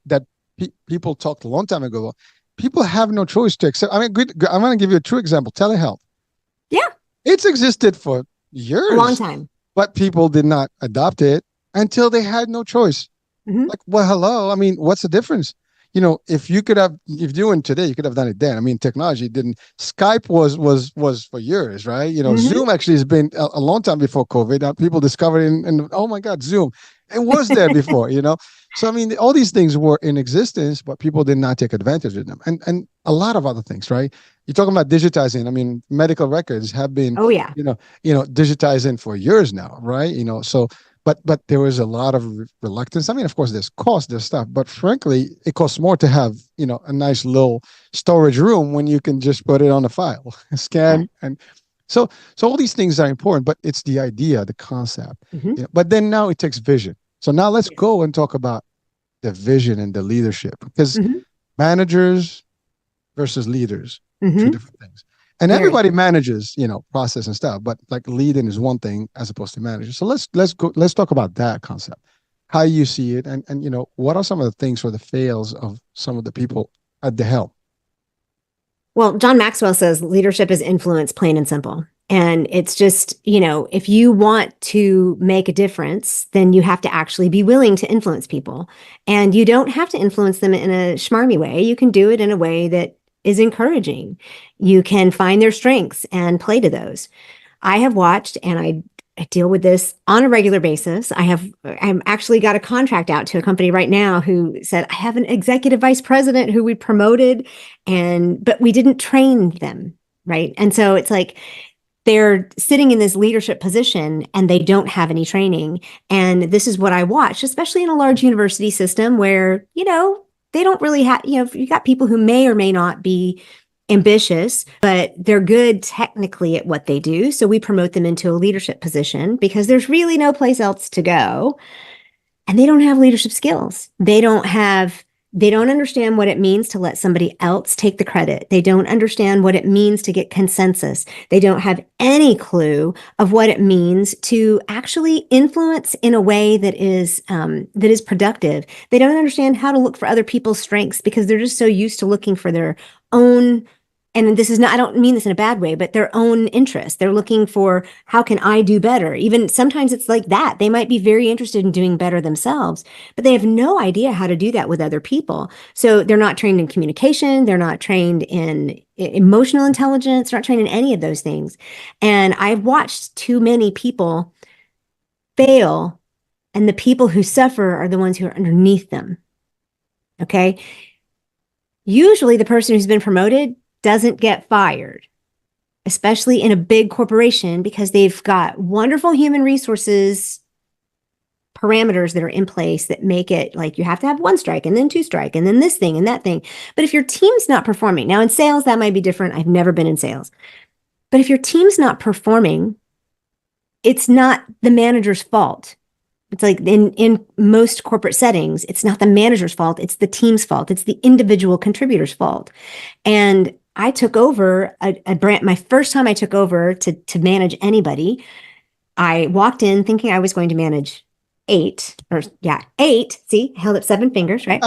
people talked a long time ago, people have no choice to accept. I mean, I'm going to give you a true example. Telehealth. Yeah, It's existed for a long years, time. but people did not adopt it until they had no choice. Hmm. Like, well, hello. I mean, what's the difference? If you went today, you could have done it then. I mean, technology didn't. Skype was for years, right? Hmm. Zoom actually has been a long time before COVID. People discovered, and oh my God, Zoom. It was there before. So I mean, all these things were in existence, but people did not take advantage of them, and a lot of other things, right? You're talking about digitizing. I mean, medical records have been, Oh yeah. digitizing for years now, right? So but there was a lot of reluctance. I mean, of course, there's cost, there's stuff, but frankly, it costs more to have a nice little storage room when you can just put it on a file, Yeah. scan, and so all these things are important. But it's the idea, the concept. Hmm. But then now it takes vision. So now let's Yes. go and talk about the vision and the leadership, because Hmm. managers versus leaders, two Hmm. different things. And Very. everybody manages, process and stuff, but like leading is one thing as opposed to managing. So let's talk about that concept, how you see it, and what are some of the things or the fails of some of the people at the helm. Well, John Maxwell says leadership is influence, plain and simple. And it's just, if you want to make a difference, then you have to actually be willing to influence people. And you don't have to influence them in a schmarmy way. You can do it in a way that is encouraging. You can find their strengths and play to those. I have watched and I deal with this on a regular basis. I'm actually got a contract out to a company right now who said, I have an executive vice president who we promoted but we didn't train them. Right. And so it's like they're sitting in this leadership position and they don't have any training. And this is what I watched, especially in a large university system where, they don't really have, you got people who may or may not be ambitious, but they're good technically at what they do. So we promote them into a leadership position because there's really no place else to go. And they don't have leadership skills. They don't understand what it means to let somebody else take the credit. They don't understand what it means to get consensus. They don't have any clue of what it means to actually influence in a way that is productive. They don't understand how to look for other people's strengths because they're just so used to looking for their own and this is not, I don't mean this in a bad way, but their own interest. They're looking for, how can I do better? Even sometimes it's like that. They might be very interested in doing better themselves, but they have no idea how to do that with other people. So they're not trained in communication. They're not trained in emotional intelligence. They're not trained in any of those things. And I've watched too many people fail, and the people who suffer are the ones who are underneath them. Okay. Usually the person who's been promoted doesn't get fired, especially in a big corporation, because they've got wonderful human resources parameters that are in place that make it like you have to have one strike and then two strike and then this thing and that thing. But if your team's not performing, now in sales, that might be different. I've never been in sales. But if your team's not performing, it's not the manager's fault. It's like in most corporate settings, it's not the manager's fault. It's the team's fault. It's the individual contributor's fault. And I took over a brand. My first time I took over to manage anybody, I walked in thinking I was going to manage eight. See, held up 7 fingers, right?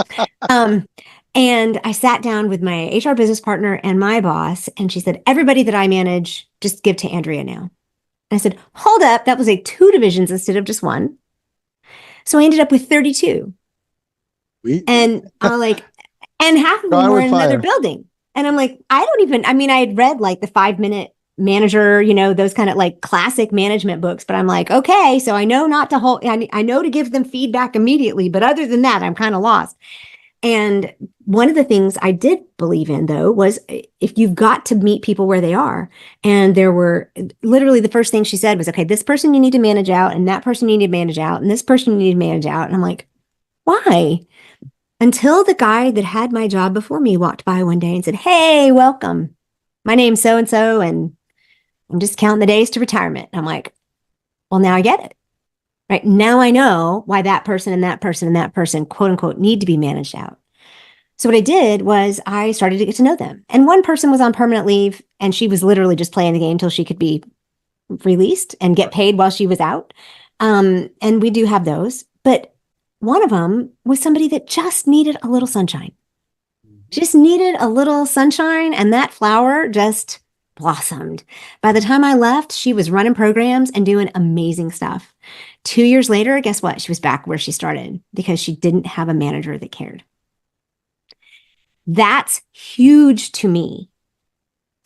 And I sat down with my HR business partner and my boss, and she said, everybody that I manage, just give to Andrea now. And I said, hold up, that was like 2 divisions instead of just 1. So I ended up with 32. And I'm like, and half of them were in another building. And I'm like, I had read like the 5-minute manager, those kind of like classic management books, but I'm like, okay, so I know not to I know to give them feedback immediately, but other than that, I'm kind of lost. And one of the things I did believe in, though, was if you've got to meet people where they are. And there were literally the first thing she said was, okay, this person you need to manage out, and that person you need to manage out, and this person you need to manage out. And I'm like, why? Until the guy that had my job before me walked by one day and said, hey, welcome. My name's so-and-so, and I'm just counting the days to retirement. And I'm like, well, now I get it. Right now I know why that person and that person and that person, quote unquote, need to be managed out. So what I did was I started to get to know them. And one person was on permanent leave, and she was literally just playing the game till she could be released and get paid while she was out. And we do have those. But one of them was somebody that just needed a little sunshine. Just needed a little sunshine, and that flower just blossomed. By the time I left, she was running programs and doing amazing stuff. 2 years later, guess what? She was back where she started because she didn't have a manager that cared. That's huge to me.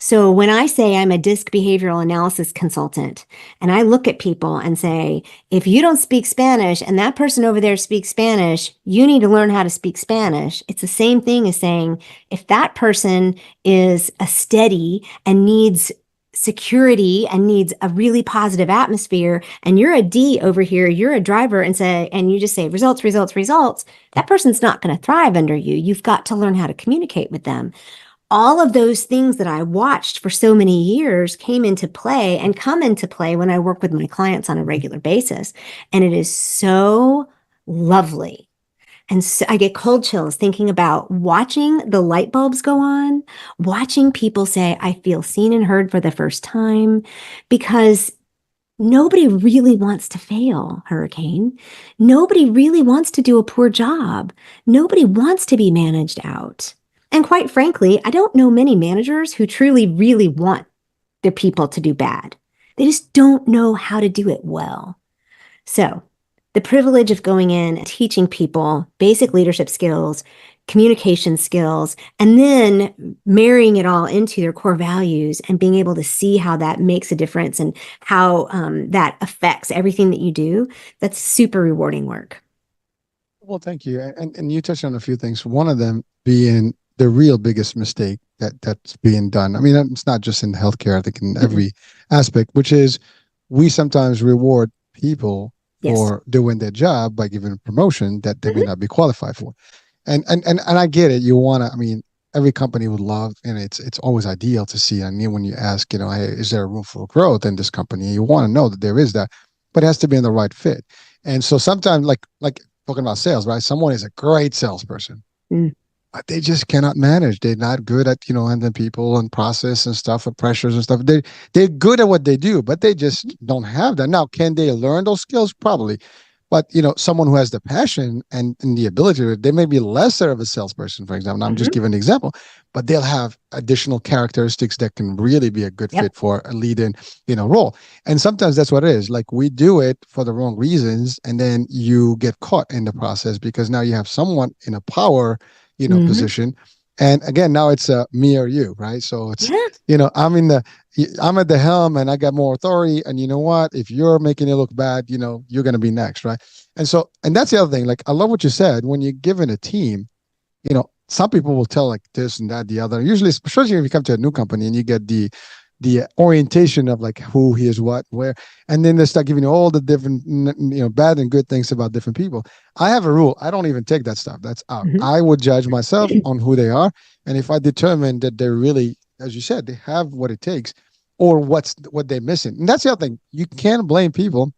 So when I say I'm a DISC behavioral analysis consultant, and I look at people and say, if you don't speak Spanish and that person over there speaks Spanish, you need to learn how to speak Spanish. It's the same thing as saying, if that person is a steady and needs security and needs a really positive atmosphere, and you're a D over here, you're a driver, and you just say results, results, results, that person's not going to thrive under you. You've got to learn how to communicate with them. All of those things that I watched for so many years came into play and come into play when I work with my clients on a regular basis. And it is so lovely. And so I get cold chills thinking about watching the light bulbs go on, watching people say, I feel seen and heard for the first time, because nobody really wants to fail, Hurricane. Nobody really wants to do a poor job. Nobody wants to be managed out. And quite frankly, I don't know many managers who truly, really want their people to do bad. They just don't know how to do it well. So the privilege of going in and teaching people basic leadership skills, communication skills, and then marrying it all into their core values and being able to see how that makes a difference and how that affects everything that you do, that's super rewarding work. Well, thank you. And you touched on a few things. One of them being the real biggest mistake that's being done. I mean, it's not just in healthcare, I think in every aspect, which is we sometimes reward people for doing their job by giving a promotion that they may not be qualified for. And I get it. You want to, I mean, every company would love, and it's always ideal to see. I mean, when you ask, hey, is there a room for growth in this company? You want to know that there is that, but it has to be in the right fit. And so sometimes, like talking about sales, right? Someone is a great salesperson, but they just cannot manage. They're not good at, handling people and process and stuff and pressures and stuff. They're good at what they do, but they just don't have that. Now, can they learn those skills? Probably. But someone who has the passion and the ability to, they may be lesser of a salesperson, for example. I'm just Mm-hmm. giving an example, but they'll have additional characteristics that can really be a good Yep. fit for a lead in, role. And sometimes that's what it is. Like we do it for the wrong reasons, and then you get caught in the process because now you have someone in a power, Mm-hmm. position. And again, now it's me or you, right? So it's, Yeah. I'm at the helm and I got more authority. And you know what? If you're making it look bad, you're going to be next, right? And that's the other thing. Like, I love what you said. When you're given a team, some people will tell like this and that, the other. Usually, especially if you come to a new company and you get the orientation of like who, here's what, where, and then they start giving you all the different, bad and good things about different people. I have a rule. I don't even take that stuff. That's out. Mm-hmm. I would judge myself on who they are. And if I determine that they're really, as you said, they have what it takes or what they're missing. And that's the other thing. You can't blame people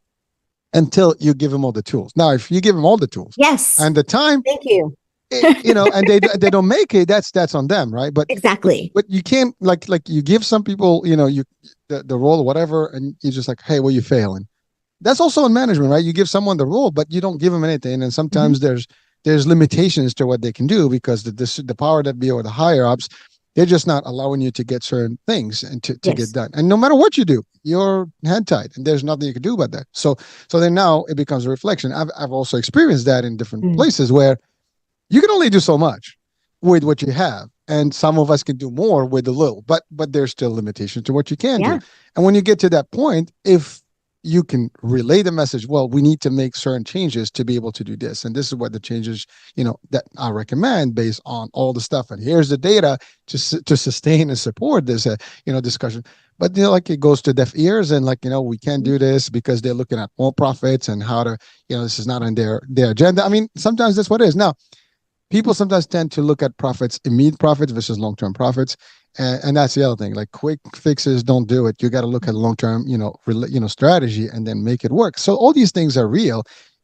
until you give them all the tools. Now, if you give them all the tools Yes. and the time, Thank you. and they don't make it, that's on them, right? But Exactly. but you can't like you give some people, you the role or whatever, and you're just like, hey, well, you're failing. That's also in management, right? You give someone the role, but you don't give them anything, and Mm-hmm. sometimes there's limitations to what they can do because the power that be or the higher ups, they're just not allowing you to get certain things and to get Yes. done. And no matter what you do, you're hand tied, and there's nothing you can do about that. So then now it becomes a reflection. I've also experienced that in different Mm. places where you can only do so much with what you have, and some of us can do more with a little, but there's still limitations to what you can do. Yeah. And when you get to that point, if you can relay the message, well, we need to make certain changes to be able to do this, and this is what the changes that I recommend based on all the stuff, and here's the data to sustain and support this discussion. But like it goes to deaf ears, and like we can't do this because they're looking at more profits and how to this is not on their agenda. I mean, sometimes that's what it is. Now, people sometimes tend to look at profits, immediate profits versus long-term profits. And that's the other thing. Like quick fixes don't do it. You got to look at long-term, strategy and then make it work. So all these things are real,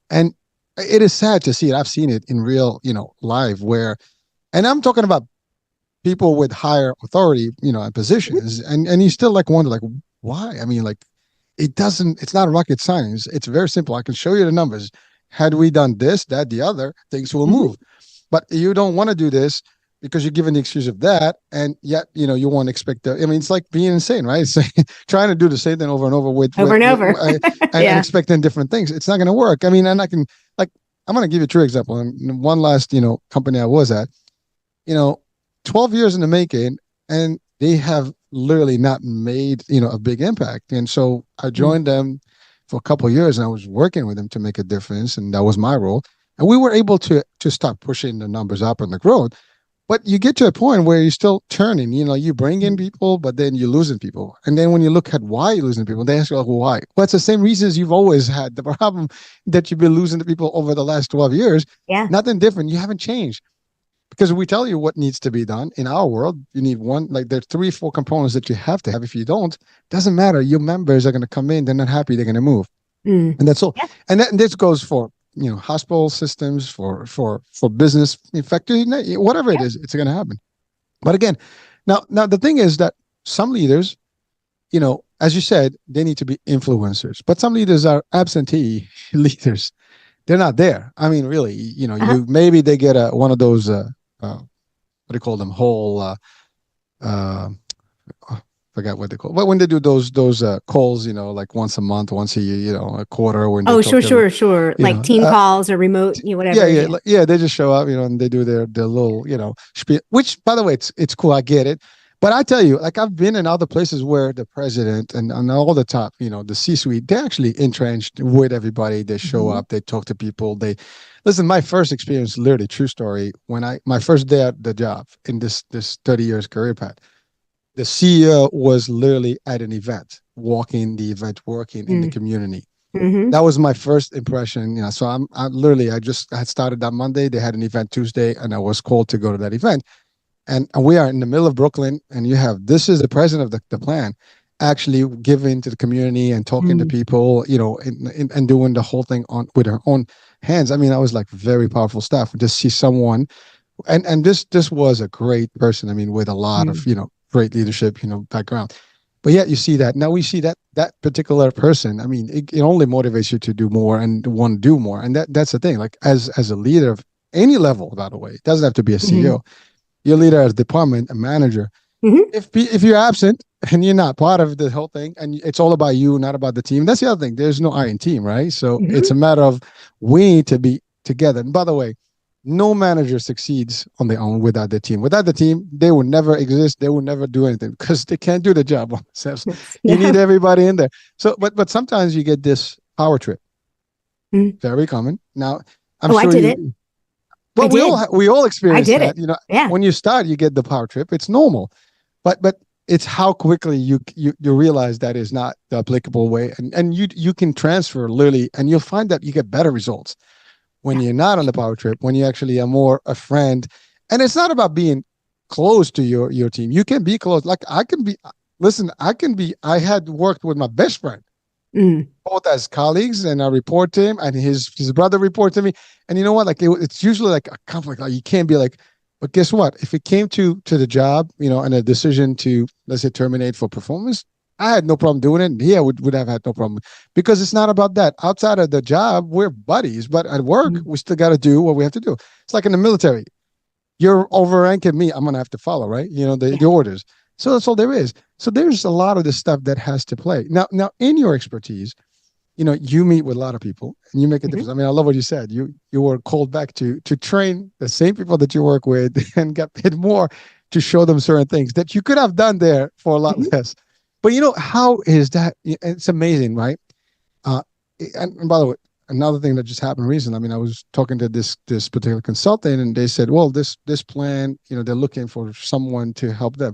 and it is sad to see it. I've seen it in real, live where, and I'm talking about people with higher authority, and positions, and you still like wonder like why? I mean, like it's not rocket science. It's very simple. I can show you the numbers. Had we done this, that, the other, things will Mm-hmm. move. But you don't want to do this because you're given the excuse of that, and yet you won't expect the. I mean, it's like being insane, right? It's like trying to do the same thing over and over Over and over. and Yeah. expecting different things. It's not going to work. I mean, and I can like I'm going to give you a true example. And one last company I was at, you know, 12 years in the making, and they have literally not made a big impact. And so I Mm. joined them for a couple of years, and I was working with them to make a difference, and that was my role. And we were able to start pushing the numbers up and the growth. But you get to a point where you're still turning. You bring in people, but then you're losing people. And then when you look at why you're losing people, they ask you, like, well, why? Well, it's the same reasons you've always had. The problem that you've been losing the people over the last 12 years, Yeah. nothing different. You haven't changed. Because we tell you what needs to be done in our world. You need one, like there's 3, 4 components that you have to have. If you don't, doesn't matter. Your members are going to come in, they're not happy, they're going to move. Mm. And that's all. Yeah. And this goes for hospital systems, for business, in fact, whatever it Yeah. is, it's going to happen. But again, now the thing is that some leaders, as you said, they need to be influencers, but some leaders are absentee leaders. They're not there. I mean, really, Uh-huh. you maybe they get one of those what do you call them, whole uh I forgot what they call, but when they do those calls, like once a month, once a year, a quarter, when they Oh, talk sure, to every, sure, sure. you Like know team uh, calls or remote, yeah, whatever. yeah, Yeah. yeah. They just show up, and they do their little, spiel. Which, by the way, it's cool. I get it, but I tell you, like I've been in other places where the president and all the top, the C-suite, they're actually entrenched with everybody. They show Mhm. up, they talk to people. They listen. My first experience, literally true story, when my first day at the job in this 30 years career path, the CEO was literally at an event, walking the event, working in the Mm. community. Mhm. That was my first impression. So I had started that Monday. They had an event Tuesday, and I was called to go to that event. And we are in the middle of Brooklyn, and this is the president of the plan, actually giving to the community and talking to Mm. people, and doing the whole thing on with her own hands. I mean, that was like very powerful stuff. To see someone, and this was a great person. I mean, with a lot of Mm. great leadership, background. But yet you see that now we see that that particular person. I mean, it only motivates you to do more and to want to do more. And that's the thing. Like as a leader of any level, by the way, it doesn't have to be a Hmm. CEO. Your leader as department, a manager. Hmm. If you're absent and you're not part of the whole thing, and it's all about you, not about the team, that's the other thing. There's no I in team, right? So it's a Hmm. matter of we need to be together. And by the way, no manager succeeds on their own without the team. Without the team, they will never exist. They will never do anything because they can't do the job on themselves. You need Yeah. everybody in there. So, but sometimes you get this power trip. Mhm. Very common. Now, I'm Oh, I sure did it. you. I Well, did. we all I experience did that. it. Yeah. When you start, you get the power trip. It's normal, but it's how quickly you realize that is not the applicable way, and you can transfer literally, and you'll find that you get better results when Yeah. you're not on the power trip, when you actually are more a friend. And it's not about being close to your team. You can be close. Like I can be. Listen, I can be. I had worked with my best friend Mm. both as colleagues, and I report to him, and his brother reports to me. And you know what? Like it's usually like a conflict. Like you can't be like, but guess what? If it came to the job, and a decision to, let's say, terminate for performance, I had no problem doing it. And he would have had no problem because it's not about that. Outside of the job, we're buddies, but at work, Mm. we still got to do what we have to do. It's like in the military. You're overranking me. I'm gonna have to follow, right? The Yeah. orders. So that's all there is. So there's a lot of this stuff that has to play. Now in your expertise, you meet with a lot of people and you make a difference. Hmm. I mean, I love what you said. You were called back to train the same people that you work with and get paid more to show them certain things that you could have done there for a lot Hmm. less. But how is that? It's amazing, right? Uh, and by the way, another thing that just happened recently. I mean, I was talking to this particular consultant, and they said, "Well, this plan, they're looking for someone to help them."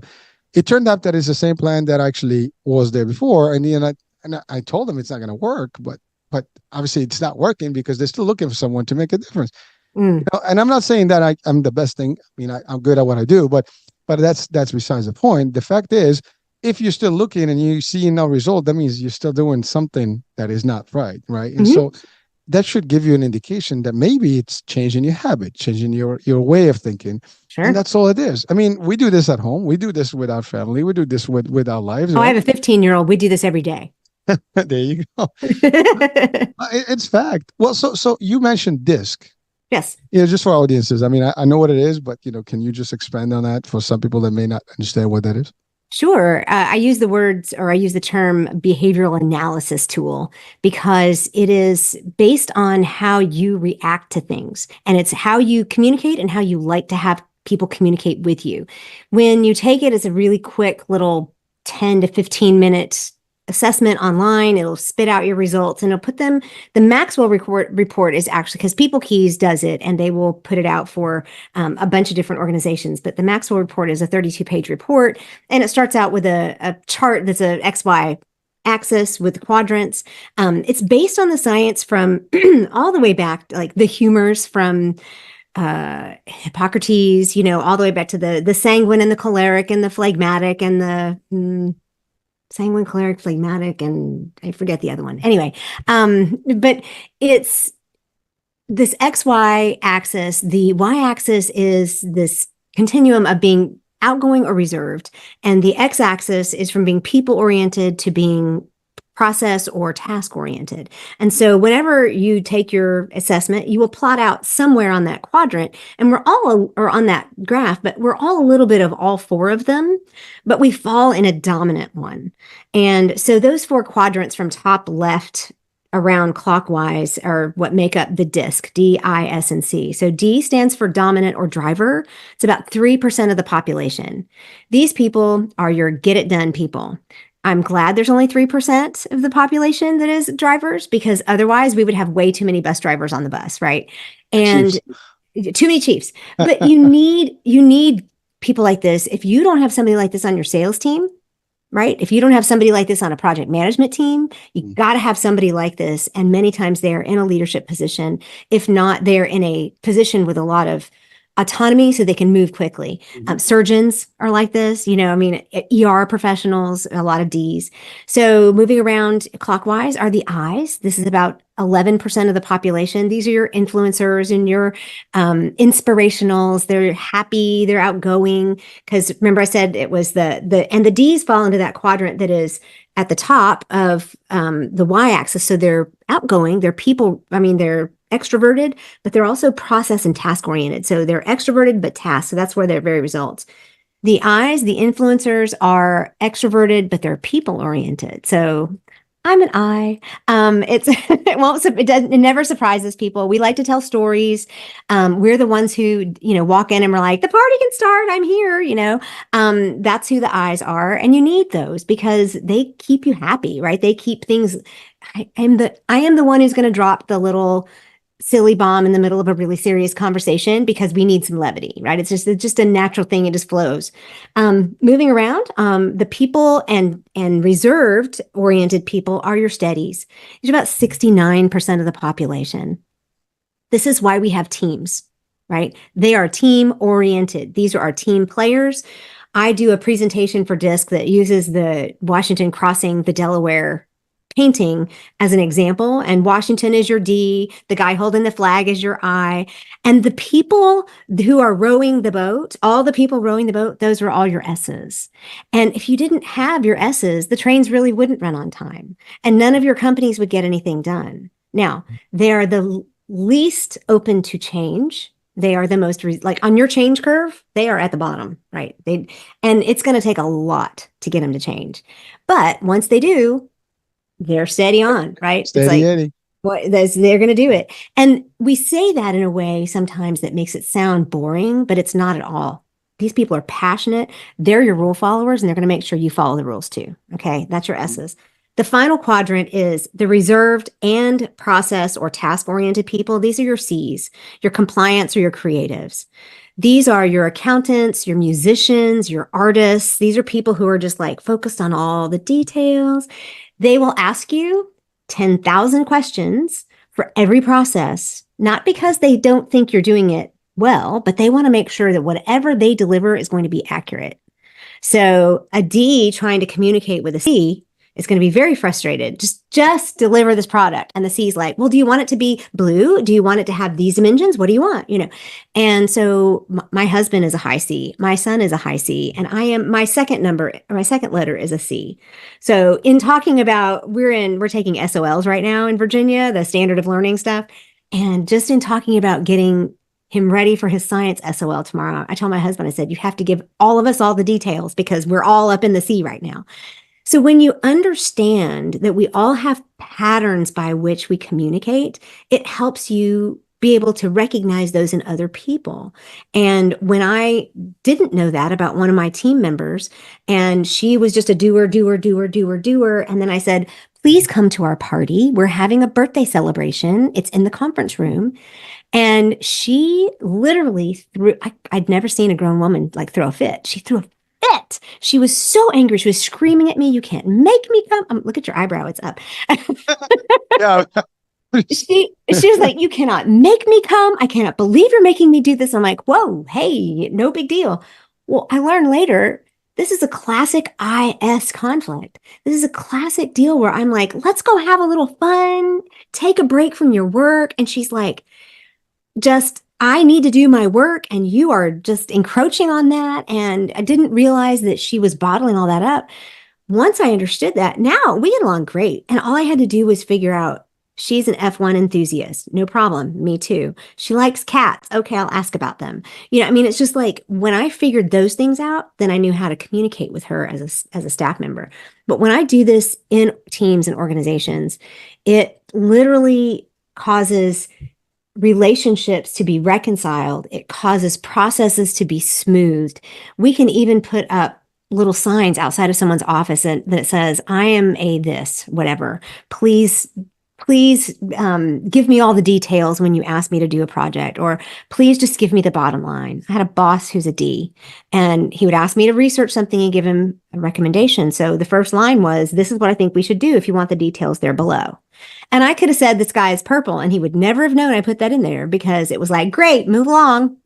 It turned out that it's the same plan that actually was there before, and I told them it's not going to work, but obviously it's not working because they're still looking for someone to make a difference. Mm. And I'm not saying that I'm the best thing. I mean, I'm good at what I do, but that's besides the point. The fact is, if you're still looking and you see no result, that means you're still doing something that is not right, right? And Hmm. so that should give you an indication that maybe it's changing your habit, changing your way of thinking. And Sure. that's all it is. I mean, we do this at home. We do this with our family. We do this with our lives, Oh, I have right? a 15-year-old. We do this every day. There you go. It's fact. Well, so you mentioned disc. Yes. Just for audiences. I mean, I know what it is, but can you just expand on that for some people that may not understand what that is? Sure. I use the words or I use the term behavioral analysis tool because it is based on how you react to things and it's how you communicate and how you like to have people communicate with you. When you take it as a really quick little 10 to 15-minute assessment online, it'll spit out your results and it'll put them. The Maxwell report is actually because People Keys does it and they will put it out for a bunch of different organizations. But the Maxwell report is a 32-page report and it starts out with a chart that's a XY axis with quadrants. It's based on the science from all the way back, like the humors from Hippocrates, all the way back to the sanguine and the choleric and the phlegmatic and the sanguine, choleric, phlegmatic, and I forget the other one. Anyway, but it's this XY axis. The Y axis is this continuum of being outgoing or reserved, and the X axis is from being people oriented to being process or task oriented. And so whenever you take your assessment, you will plot out somewhere on that quadrant, and we're all or on that graph, but we're all a little bit of all four of them, but we fall in a dominant one. And so those four quadrants from top left around clockwise are what make up the DISC, D, I, S, and C. So D stands for dominant or driver. It's about 3% of the population. These people are your get it done people. I'm glad there's only 3% of the population that is drivers because otherwise we would have way too many bus drivers on the bus, right? And Chiefs. too many chiefs. But you need people like this. If you don't have somebody like this on your sales team, right? If you don't have somebody like this on a project management team, you got to have somebody like this. And many times they're in a leadership position. If not, they're in a position with a lot of autonomy so they can move quickly. Mhm. Surgeons are like this, I mean, ER professionals, a lot of D's. So moving around clockwise are the I's. This is about 11% of the population. These are your influencers and your inspirationals. They're happy, they're outgoing. Because remember, I said it was and the D's fall into that quadrant that is at the top of the y-axis. So they're outgoing, they're people, they're extroverted, but they're also process and task oriented. So they're extroverted, but task. So that's where they're very results. The I's, the influencers, are extroverted, but they're people oriented. So I'm an I. It never surprises people. We like to tell stories. We're the ones who, walk in and we're like, the party can start. I'm here. That's who the I's are, and you need those because they keep you happy, right? They keep things. I am the one who's going to drop the little silly bomb in the middle of a really serious conversation because we need some levity, right? It's just a natural thing. It just flows. Moving around, the people and reserved oriented people are your steadies. It's about 69% of the population. This is why we have teams, right? They are team oriented. These are our team players. I do a presentation for DISC that uses the Washington crossing the Delaware painting as an example. And Washington is your D, the guy holding the flag is your I. And the people who are rowing the boat, all the people rowing the boat, those are all your S's. And if you didn't have your S's, the trains really wouldn't run on time. And none of your companies would get anything done. Now, they are the least open to change. They are the most, like on your change curve, they are at the bottom, right? And it's going to take a lot to get them to change. But once they do, they're steady on, right? Steady it's Eddie. like they're going to do it. And we say that in a way sometimes that makes it sound boring, but it's not at all. These people are passionate. They're your rule followers, and they're going to make sure you follow the rules too. Okay, that's your S's. The final quadrant is the reserved and process or task oriented people. These are your C's, your compliance or your creatives. These are your accountants, your musicians, your artists. These are people who are just like focused on all the details. They will ask you 10,000 questions for every process, not because they don't think you're doing it well, but they want to make sure that whatever they deliver is going to be accurate. So a D trying to communicate with a C is going to be very frustrated. Just deliver this product. And the C is like, well, do you want it to be blue? Do you want it to have these dimensions? What do you want? And so my husband is a high C. My son is a high C. And my second letter is a C. So in talking about, we're taking SOLs right now in Virginia, the standard of learning stuff. And just in talking about getting him ready for his science SOL tomorrow, I told my husband, I said, you have to give all of us all the details because we're all up in the C right now. So when you understand that we all have patterns by which we communicate, it helps you be able to recognize those in other people. And when I didn't know that about one of my team members, and she was just a doer, and then I said, please come to our party. We're having a birthday celebration. It's in the conference room. And she literally I'd never seen a grown woman like throw a fit. She threw a fit. She was so angry. She was screaming at me. You can't make me come. Look at your eyebrow. It's up. Yeah. She was like, you cannot make me come. I cannot believe you're making me do this. I'm like, whoa, hey, no big deal. Well, I learned later, this is a classic IS conflict. This is a classic deal where I'm like, let's go have a little fun, take a break from your work. And she's like, I need to do my work and you are just encroaching on that. And I didn't realize that she was bottling all that up. Once I understood that, now we get along great. And all I had to do was figure out she's an F1 enthusiast. No problem. Me too. She likes cats. Okay, I'll ask about them. It's just like when I figured those things out, then I knew how to communicate with her as a staff member. But when I do this in teams and organizations, it literally causes relationships to be reconciled. It causes processes to be smoothed. We can even put up little signs outside of someone's office that says, I am a this, whatever. Please give me all the details when you ask me to do a project, or please just give me the bottom line. I had a boss who's a D, and he would ask me to research something and give him a recommendation. So the first line was, this is what I think we should do. If you want the details, they're below. And I could have said, the sky is purple, and he would never have known I put that in there because it was like, great, move along,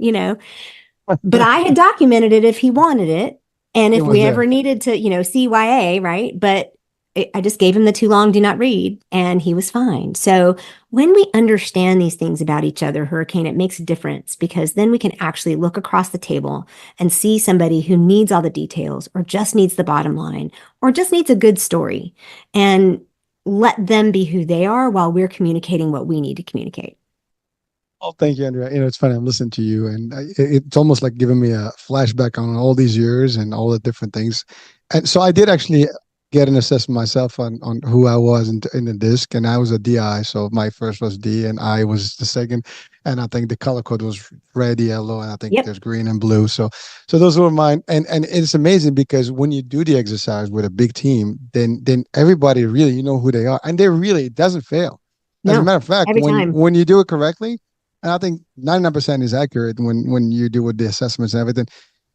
but I had documented it if he wanted it. And if we ever needed to, CYA, right? But I just gave him the too long do not read and he was fine. So when we understand these things about each other, Hurricane, it makes a difference because then we can actually look across the table and see somebody who needs all the details or just needs the bottom line or just needs a good story and let them be who they are while we're communicating what we need to communicate. Oh, thank you, Andrea. It's funny. I'm listening to you, and it's almost like giving me a flashback on all these years and all the different things. And so I did actually get an assessment myself on who I was in the disc, and I was a DI. So my first was D, and I was the second. And I think the color code was red, yellow, and I think Yep. there's green and blue. So those were mine. And it's amazing because when you do the exercise with a big team, then everybody really who they are, and they really it doesn't fail. As a No, matter of fact, every time. when you do it correctly and I think 99% is accurate when you do with the assessments and everything.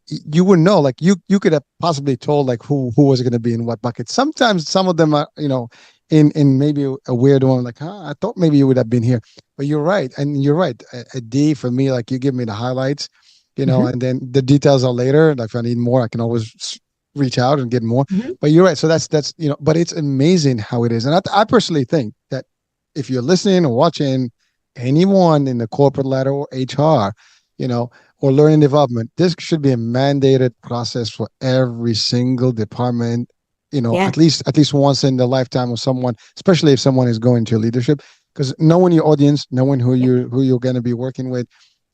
You wouldn't know, like you could have possibly told like who was going to be in what bucket. Sometimes some of them are, in maybe a weird one, like, I thought maybe you would have been here. But you're right. And you're right. A D for me, like you give me the highlights, Mhm, and then the details are later. Like if I need more, I can always reach out and get more. mhm. But you're right. So that's but it's amazing how it is. And I personally think that if you're listening or watching anyone in the corporate ladder or HR, or learning development, this should be a mandated process for every single department, Yeah, at least once in the lifetime of someone, especially if someone is going to leadership, because knowing your audience, knowing yeah, who you're going to be working with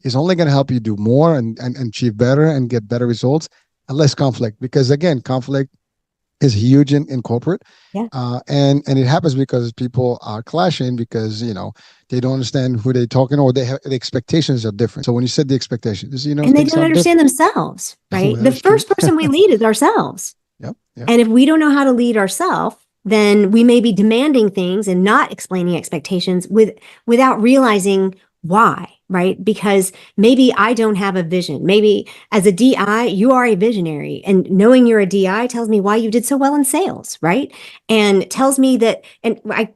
is only going to help you do more and achieve better and get better results and less conflict. Because again, conflict is huge in corporate. yeah. And it happens because people are clashing because they don't understand who they're talking or they have the expectations are different. So when you set the expectations, And they things don't are understand different. themselves, right? That The is true. first person we lead is ourselves. Yep. Yep. And if we don't know how to lead ourselves, then we may be demanding things and not explaining expectations without realizing why, right? Because maybe I don't have a vision. Maybe as a DI, you are a visionary. And knowing you're a DI tells me why you did so well in sales, right? And tells me that, and I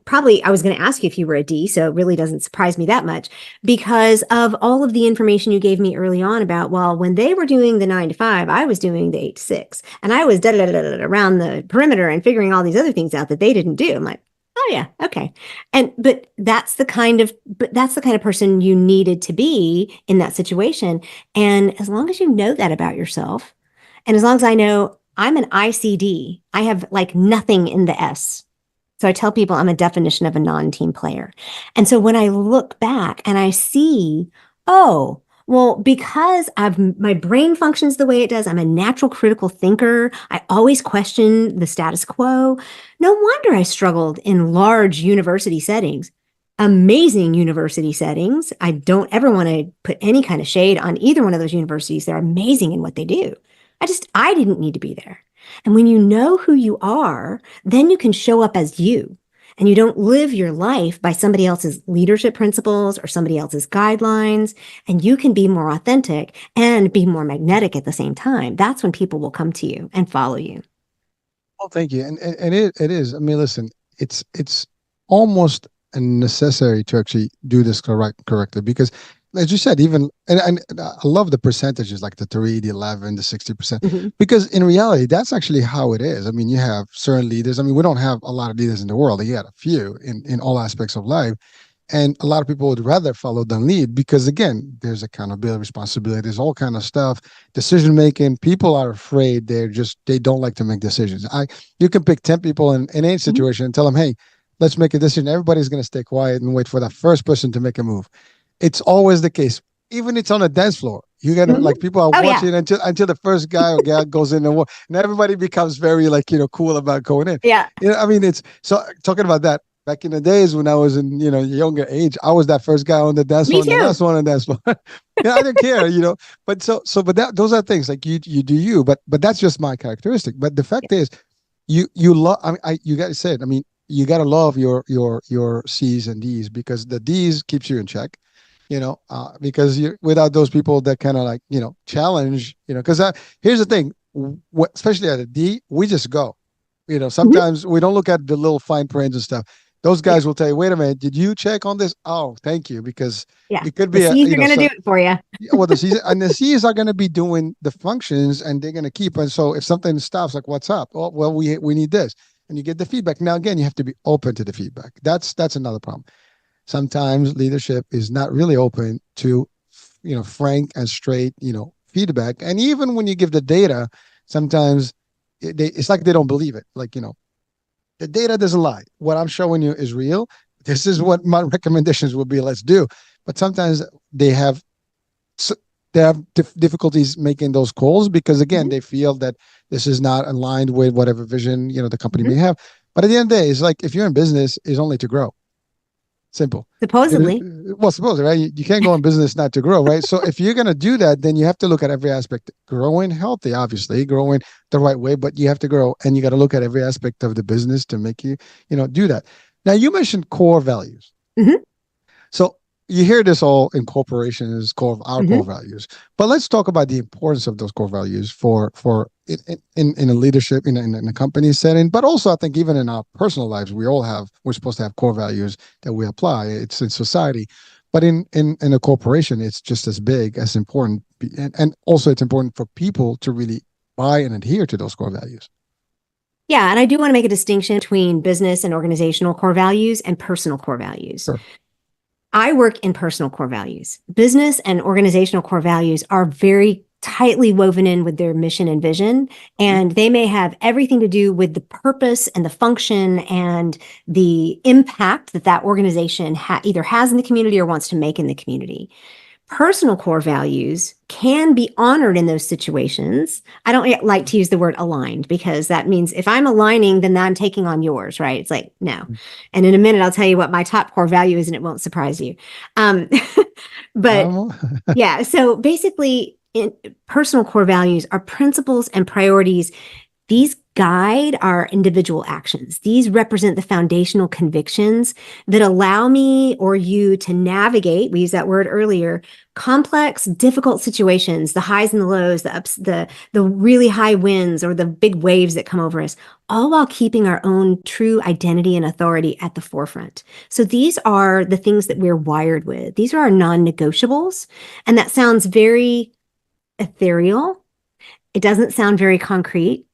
was going to ask you if you were a D, so it really doesn't surprise me that much because of all of the information you gave me early on about, well, when they were doing the 9 to 5, I was doing the 8 to 6, and I was around the perimeter and figuring all these other things out that they didn't do. I'm like, oh yeah, okay. But that's the kind of person you needed to be in that situation. And as long as you know that about yourself, and as long as I know I'm an ICD, I have like nothing in the S. So I tell people I'm a definition of a non-team player. And so when I look back and I see, oh, well, because my brain functions the way it does, I'm a natural critical thinker. I always question the status quo. No wonder I struggled in large university settings, amazing university settings. I don't ever want to put any kind of shade on either one of those universities. They're amazing in what they do. I didn't need to be there. And when you know who you are, then you can show up as you. And you don't live your life by somebody else's leadership principles or somebody else's guidelines. And you can be more authentic and be more magnetic at the same time. That's when people will come to you and follow you. Well, thank you. And it is. I mean, listen, it's almost a necessary to actually do this correctly because, as you said, even and I love the percentages like the 3, the 11, the 60%, Mhm. because in reality, that's actually how it is. I mean, you have certain leaders. I mean, we don't have a lot of leaders in the world. You got a few in all aspects of life. And a lot of people would rather follow than lead because again, there's accountability, responsibility, there's all kind of stuff, decision making. People are afraid. They don't like to make decisions. You can pick 10 people in any Mhm. situation and tell them, hey, let's make a decision. Everybody's going to stay quiet and wait for that first person to make a move. It's always the case. Even it's on a dance floor. You gotta Mhm. like people are Oh, yeah. watching until the first guy or gal goes in and everybody becomes very like cool about going in. Yeah. I mean it's so talking about that back in the days when I was in younger age, I was that first guy on the dance Me floor and the too. last one on the dance floor. Yeah, I didn't care, But but those are things like you do you, but that's just my characteristic. But the fact is, you love. I mean, you got to say it. I mean, you got to love your C's and D's because the D's keeps you in check. Because without those people that kind of like challenge. Because here's the thing, especially at a D, we just go. Mhm. Sometimes we don't look at the little fine prints and stuff. Those Yeah. guys will tell you, wait a minute, did you check on this? Oh, thank you. Because Yeah. it could The be C's are going to do so it for you. yeah, well, the C's are going to be doing the functions and they're going to keep. And so if something stops, like what's up? Oh, well, we need this. and you get the feedback. Now, again, you have to be open to the feedback. That's another problem. Sometimes leadership is not really open to, frank and straight, feedback. And even when you give the data, sometimes it's like they don't believe it. Like, the data doesn't lie. What I'm showing you is real. This is what my recommendations will be. Let's do. But sometimes they have difficulties making those calls because, again, they feel that this is not aligned with whatever vision the company may have. But at the end of the day, it's like if you're in business, it's only to grow. Simple. Supposedly. Well, supposedly, right? You can't go in business not to grow, right? So if you're going to do that, then you have to look at every aspect. Growing healthy, obviously, growing the right way, but you have to grow, and you got to look at every aspect of the business to make you, do that. Now, you mentioned core values. So you hear this all in corporations, core values. But let's talk about the importance of those core values for in a leadership in a company setting, but also I think even in our personal lives, we're supposed to have core values that we apply. It's in society, but in a corporation, it's just as big, as important, and also it's important for people to really buy and adhere to those core values. Yeah, and I do want to make a distinction between business and organizational core values and personal core values. Sure. I work in personal core values. Business and organizational core values are very tightly woven in with their mission and vision, and they may have everything to do with the purpose and the function and the impact that organization either has in the community or wants to make in the community. Personal core values can be honored in those situations. I don't like to use the word aligned because that means if I'm aligning, then I'm taking on yours, right? It's like, no. And in a minute, I'll tell you what my top core value is and it won't surprise you. But yeah, so basically personal core values are principles and priorities. These guide our individual actions. These represent the foundational convictions that allow me or you to navigate, we used that word earlier, complex, difficult situations, the highs and the lows, the ups, the really high winds or the big waves that come over us, all while keeping our own true identity and authority at the forefront. So these are the things that we're wired with. These are our non-negotiables. And that sounds very ethereal. It doesn't sound very concrete.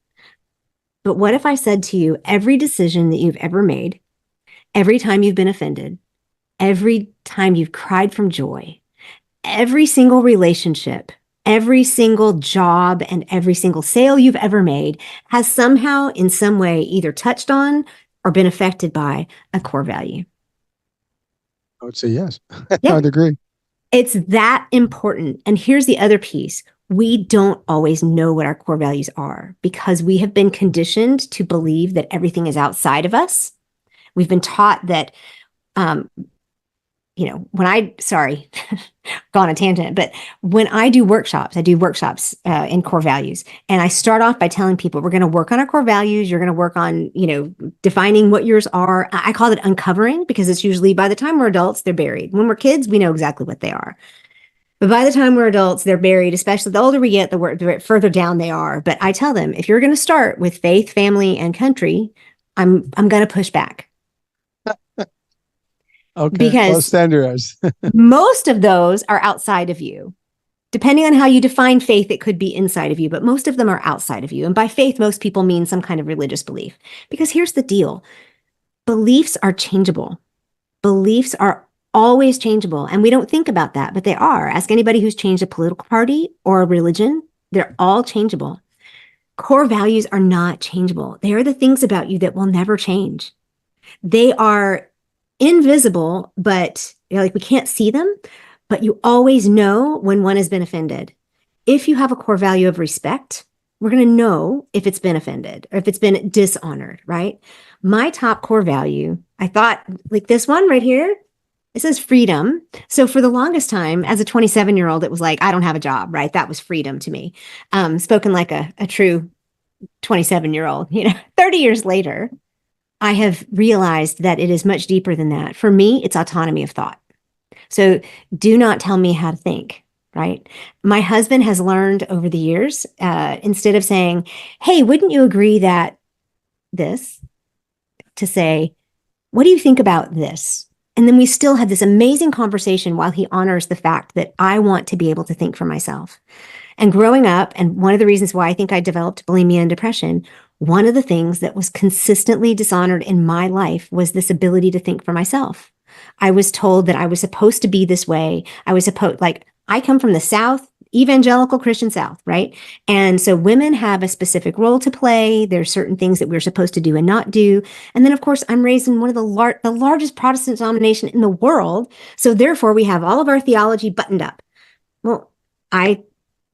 But what if I said to you, every decision that you've ever made, every time you've been offended, every time you've cried from joy, every single relationship, every single job, and every single sale you've ever made has somehow in some way either touched on or been affected by a core value? I would say yes. Yeah. I would agree. It's that important. And here's the other piece. We don't always know what our core values are because we have been conditioned to believe that everything is outside of us. We've been taught that, sorry, gone on a tangent, but when I do workshops in core values. And I start off by telling people, we're going to work on our core values. You're going to work on, defining what yours are. I call it uncovering because it's usually by the time we're adults, they're buried. When we're kids, we know exactly what they are. But by the time we're adults, they're buried, especially the older we get, the further down they are. But I tell them, if you're going to start with faith, family, and country, I'm going to push back. Okay. Because standardized. most of those are outside of you. Depending on how you define faith, it could be inside of you, but most of them are outside of you. And by faith, most people mean some kind of religious belief. Because here's the deal. Beliefs are changeable. Beliefs are always changeable. And we don't think about that, but they are. Ask anybody who's changed a political party or a religion. They're all changeable. Core values are not changeable. They are the things about you that will never change. They are invisible, but we can't see them, but you always know when one has been offended. If you have a core value of respect, we're going to know if it's been offended or if it's been dishonored, right? My top core value, I thought like this one right here, it says freedom. So for the longest time, as a 27-year-old, it was like, I don't have a job, right? That was freedom to me. Spoken like a true 27-year-old, 30 years later, I have realized that it is much deeper than that. For me, it's autonomy of thought. So do not tell me how to think, right? My husband has learned over the years, instead of saying, hey, wouldn't you agree that this, to say, what do you think about this? And then we still have this amazing conversation while he honors the fact that I want to be able to think for myself. And growing up, and one of the reasons why I think I developed bulimia and depression one of the things that was consistently dishonored in my life was this ability to think for myself. I was told that I was supposed to be this way. I was supposed, like, I come from the South, evangelical Christian South, right? And so women have a specific role to play. There's certain things that we're supposed to do and not do. And then, of course, I'm raised in one of the largest Protestant denomination in the world. So therefore, we have all of our theology buttoned up. Well, I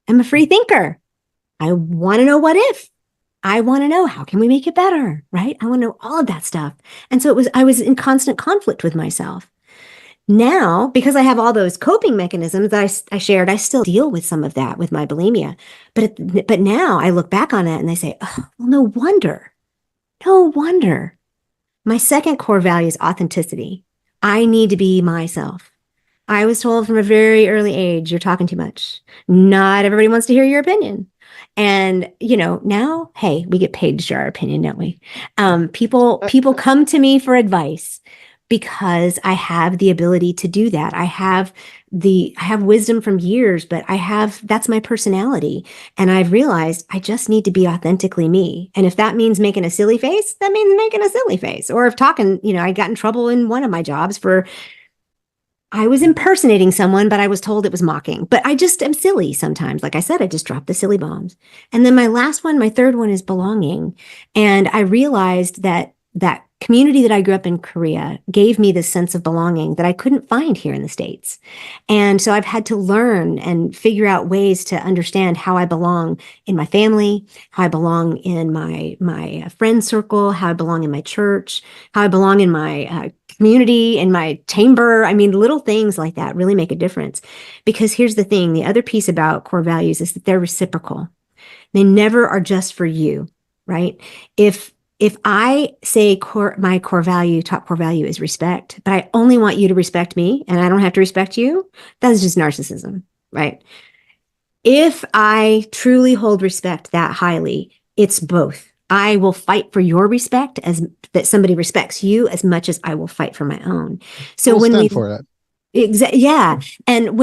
am a free thinker. I want to know what if. I want to know how can we make it better, right? I want to know all of that stuff. And so I was in constant conflict with myself. Now, because I have all those coping mechanisms that I shared, I still deal with some of that with my bulimia. But now I look back on it and I say, oh, well, no wonder. No wonder. My second core value is authenticity. I need to be myself. I was told from a very early age, you're talking too much. Not everybody wants to hear your opinion. And, now, hey, we get paid to share our opinion, don't we? People come to me for advice because I have the ability to do that. I have wisdom from years, but that's my personality. And I've realized I just need to be authentically me. And if that means making a silly face, that means making a silly face. Or if talking, I got in trouble in one of my jobs for I was impersonating someone, but I was told it was mocking. But I just am silly sometimes. Like I said, I just drop the silly bombs. And then my third one is belonging. And I realized that community that I grew up in Korea gave me this sense of belonging that I couldn't find here in the States. And so I've had to learn and figure out ways to understand how I belong in my family, how I belong in my friend circle, how I belong in my church, how I belong in my community, in my chamber. I mean, little things like that really make a difference. Because here's the thing, the other piece about core values is that they're reciprocal. They never are just for you, right? If I say my top core value is respect, but I only want you to respect me and I don't have to respect you, that's just narcissism, right? If I truly hold respect that highly, it's both. I will fight for your respect as that somebody respects you as much as I will fight for my own. So We'll when stand for that. yeah. And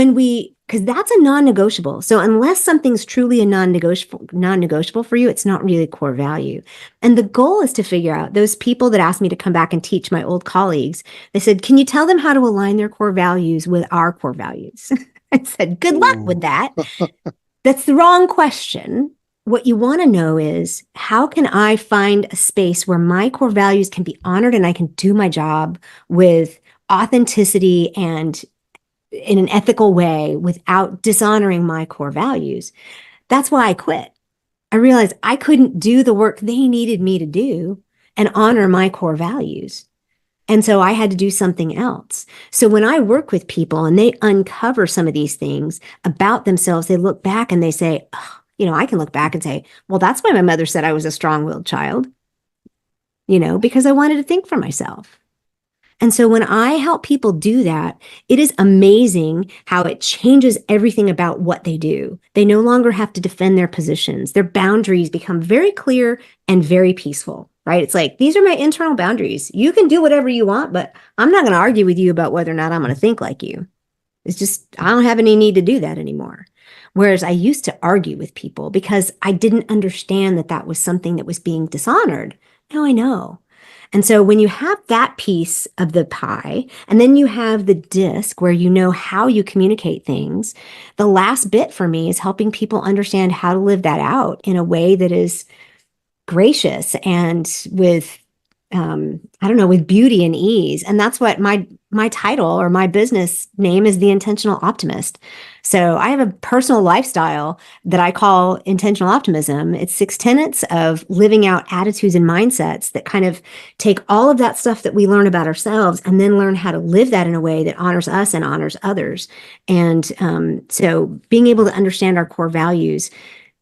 because that's a non-negotiable. So unless something's truly a non-negotiable for you, it's not really core value. And the goal is to figure out those people that asked me to come back and teach my old colleagues. They said, can you tell them how to align their core values with our core values? I said, good luck with that. That's the wrong question. What you want to know is, how can I find a space where my core values can be honored and I can do my job with authenticity and in an ethical way without dishonoring my core values? That's why I quit. I realized I couldn't do the work they needed me to do and honor my core values. And so I had to do something else. So when I work with people and they uncover some of these things about themselves, they look back and they say, oh, I can look back and say, well, that's why my mother said I was a strong-willed child, because I wanted to think for myself. And so when I help people do that, it is amazing how it changes everything about what they do. They no longer have to defend their positions. Their boundaries become very clear and very peaceful, right? It's like, these are my internal boundaries. You can do whatever you want, but I'm not going to argue with you about whether or not I'm going to think like you. It's just, I don't have any need to do that anymore. Whereas I used to argue with people because I didn't understand that that was something that was being dishonored. Now I know. And so when you have that piece of the pie, and then you have the disc where you know how you communicate things, the last bit for me is helping people understand how to live that out in a way that is gracious and with with beauty and ease. And that's what my title or my business name is, the Intentional Optimist. So I have a personal lifestyle that I call intentional optimism. It's 6 tenets of living out attitudes and mindsets that kind of take all of that stuff that we learn about ourselves and then learn how to live that in a way that honors us and honors others. And so being able to understand our core values,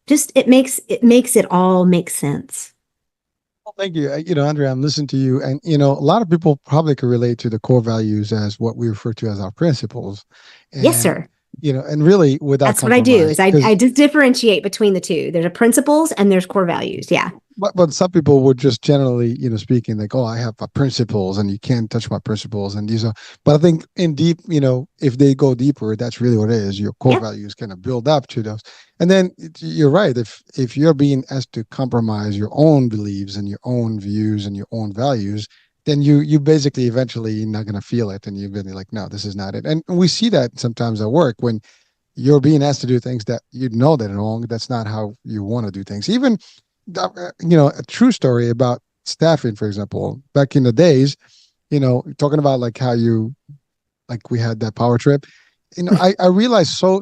it makes it all make sense. Well, thank you. Andrea, I'm listening to you, and a lot of people probably could relate to the core values as what we refer to as our principles. Yes, And sir. and really without That's what I do compromise. is I Because just differentiate between the two. There's a principles and there's core values. Yeah. but some people would just generally, speaking like, oh, I have my principles and you can't touch my principles and these are. But I think in deep, if they go deeper, that's really what it is. Your core Yep. values kind of build up to those, and then you're right. If you're being asked to compromise your own beliefs and your own views and your own values, then you basically eventually not going to feel it, and you're going to be like, no, this is not it. And we see that sometimes at work when you're being asked to do things that you know that are wrong. That's not how you want to do things. Even a true story about staffing, for example, back in the days, talking about like how you like we had that power trip. I realized so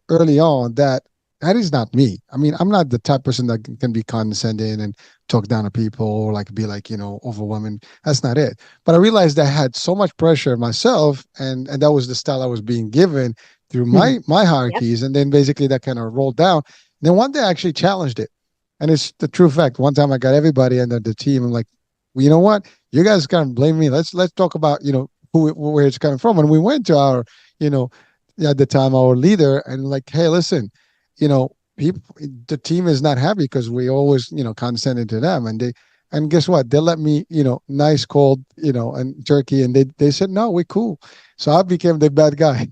early on that that is not me. I mean, I'm not the type of person that can be condescending and talk down to people or like be like overwhelming. That's not it. But I realized I had so much pressure myself, and that was the style I was being given through my Yep. hierarchies, and then basically that kind of rolled down. And then one day I actually challenged it, and it's the true fact. One time I got everybody and the team. I'm like, well, you know what? You guys kind of blame me. Let's talk about where it's coming from. And we went to our, you know, at the time our leader and like, hey, listen, people, the team is not happy because we always, condescending to them, and guess what? They let me, nice, cold, and turkey, and they said no, we're cool. So I became the bad guy.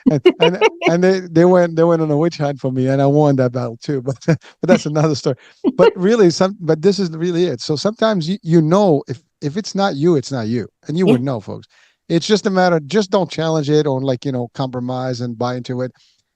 and they went on a witch hunt for me, and I won that battle too. But that's another story. But really, but this is really it. So sometimes if it's not you, it's not you, and you Yeah. would know, folks. It's just a matter. Just don't challenge it or like compromise and buy into it.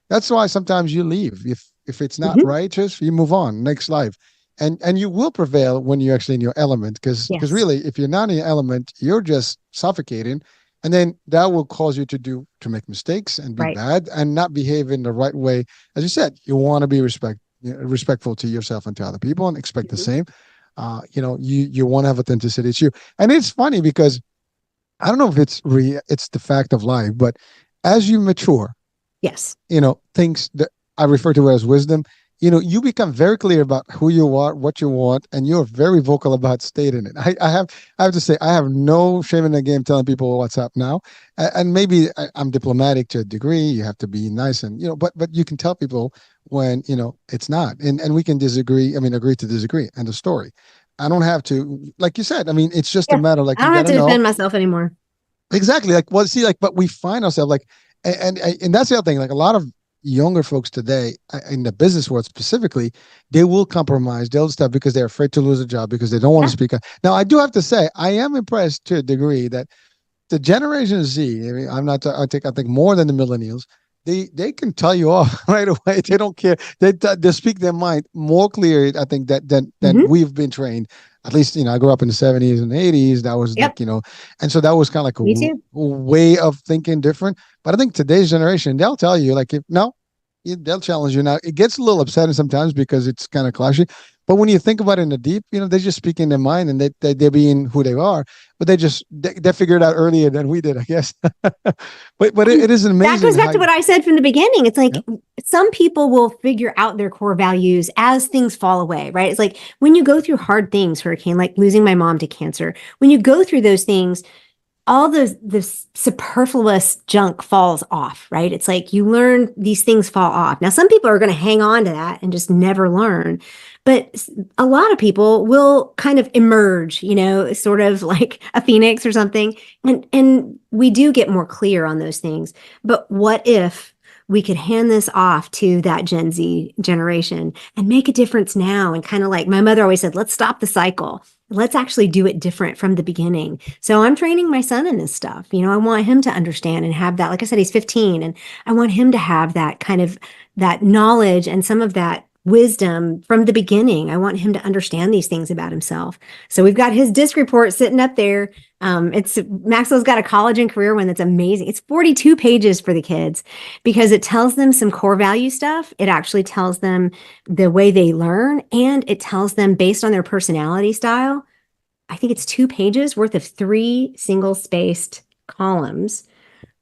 That's why sometimes you leave. If it's not Hmm. righteous, you move on next life, and you will prevail when you're actually in your element. Because Yes. really, if you're not in your element, you're just suffocating, and then that will cause you to make mistakes and be Right. bad and not behave in the right way. As you said, you want to be respectful to yourself and to other people and expect the Mhm. same. You want to have authenticity. It's you, and it's funny because I don't know if it's the fact of life, but as you mature, Yes. things that I refer to as wisdom, you become very clear about who you are, what you want, and you're very vocal about stating it. I have to say, I have no shame in the game telling people what's up now. And maybe I'm diplomatic to a degree. You have to be nice and, but you can tell people when, it's not. And we can disagree. I mean, agree to disagree. And the story. I don't have to, like you said, I mean, it's just a Yeah. matter like I you don't got have to to know. defend myself anymore. Exactly. Like, well, see, like, but we find ourselves like, and that's the other thing. Like, a lot of younger folks today in the business world specifically, they will compromise. They'll stop because they're afraid to lose a job because they don't want to Yeah. speak up. Now, I do have to say, I am impressed to a degree that the Generation Z. I mean, I'm not. I think more than the millennials. They can tell you off right away. They don't care. They speak their mind more clearly. I think than Hmm. we've been trained. At least I grew up in the '70s and '80s. That was Yep. like and so that was kind of like Me too. a way of thinking different. But I think today's generation, they'll tell you like if no, they'll challenge you. Now it gets a little upsetting sometimes because it's kind of clashy. But when you think about it in the deep, they just speak in their mind and they're being who they are. But they figured it out earlier than we did, I guess. But it is That amazing goes back how to what I said from the beginning. It's like yeah, some people will figure out their core values as things fall away, right? It's like when you go through hard things, Hurricane, like losing my mom to cancer, when you go through those things, all the superfluous junk falls off, right? It's like you learn these things fall off. Now, some people are going to hang on to that and just never learn, but a lot of people will kind of emerge, sort of like a phoenix or something, and we do get more clear on those things. But what if we could hand this off to that Gen Z generation and make a difference now? And kind of like my mother always said, let's stop the cycle. Let's actually do it different from the beginning. So I'm training my son in this stuff. I want him to understand and have that. Like I said, he's 15, and I want him to have that kind of that knowledge and some of that wisdom from the beginning. I want him to understand these things about himself. So we've got his disc report sitting up there. It's Maxwell's got a college and career one that's amazing. It's 42 pages for the kids because it tells them some core value stuff. It actually tells them the way they learn, and it tells them based on their personality style. I think it's 2 pages worth of three single spaced columns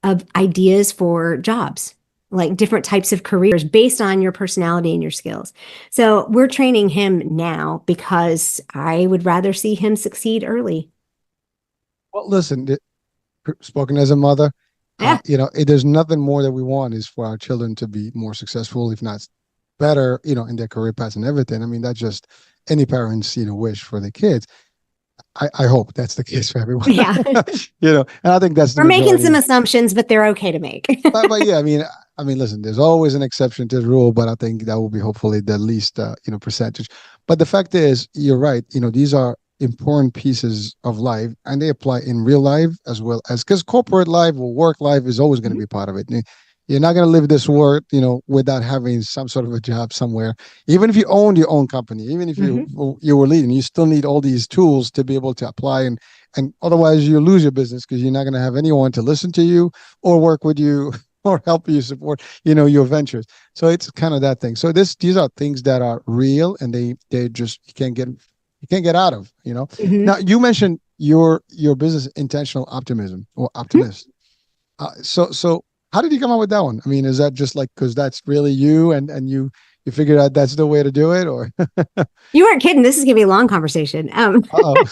of ideas for jobs, like different types of careers based on your personality and your skills. So we're training him now because I would rather see him succeed early. well, listen, spoken as a mother, Yeah. There's nothing more that we want is for our children to be more successful, if not better, in their career paths and everything. I mean, that's just any parents, wish for their kids. I hope that's the case for everyone. Yeah. And I think that's the We're making some majority. assumptions, but they're okay to make. But yeah, I mean, listen, there's always an exception to the rule, but I think that will be hopefully the least, percentage. But the fact is, you're right. These are important pieces of life, and they apply in real life as well as because corporate life or work life is always going to be part of it. You're not going to live this world, without having some sort of a job somewhere. Even if you own your own company, even if you were leading, you still need all these tools to be able to apply, and otherwise you lose your business because you're not going to have anyone to listen to you or work with you or help you support your ventures. So it's kind of that thing. So these are things that are real, and they just you can't get out of. Mhm. Now you mentioned your business, intentional optimism or optimist. So how did you come up with that one? I mean, is that just like because that's really you, and you figured out that's the way to do it, or You weren't kidding. This is going to be a long conversation. oh,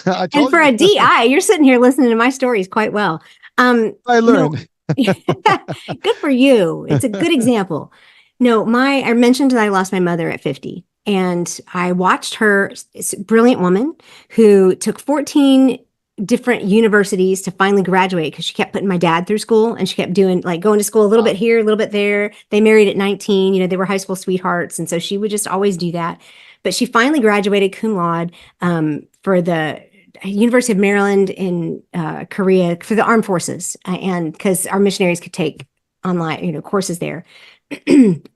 I And told for you. a DI, you're sitting here listening to my stories quite well. I No, learned. good for you. It's a good example. No, I mentioned that I lost my mother at 50, and I watched her, brilliant woman who took 14 different universities to finally graduate because she kept putting my dad through school, and she kept doing like going to school a little bit here, a little bit there. They married at 19, they were high school sweethearts. And so she would just always do that. But she finally graduated cum laude for the University of Maryland in Korea for the armed forces, and because our missionaries could take online, courses there.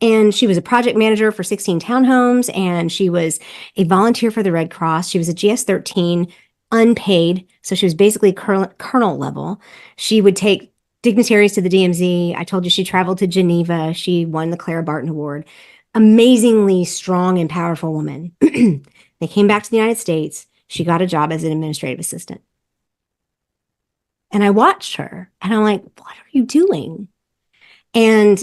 And she was a project manager for 16 townhomes, and she was a volunteer for the Red Cross. She was a GS-13, unpaid, so she was basically colonel level. She would take dignitaries to the DMZ. I told you she traveled to Geneva. She won the Clara Barton Award. Amazingly strong and powerful woman. They came back to the United States. She got a job as an administrative assistant. And I watched her, and I'm like, what are you doing? And,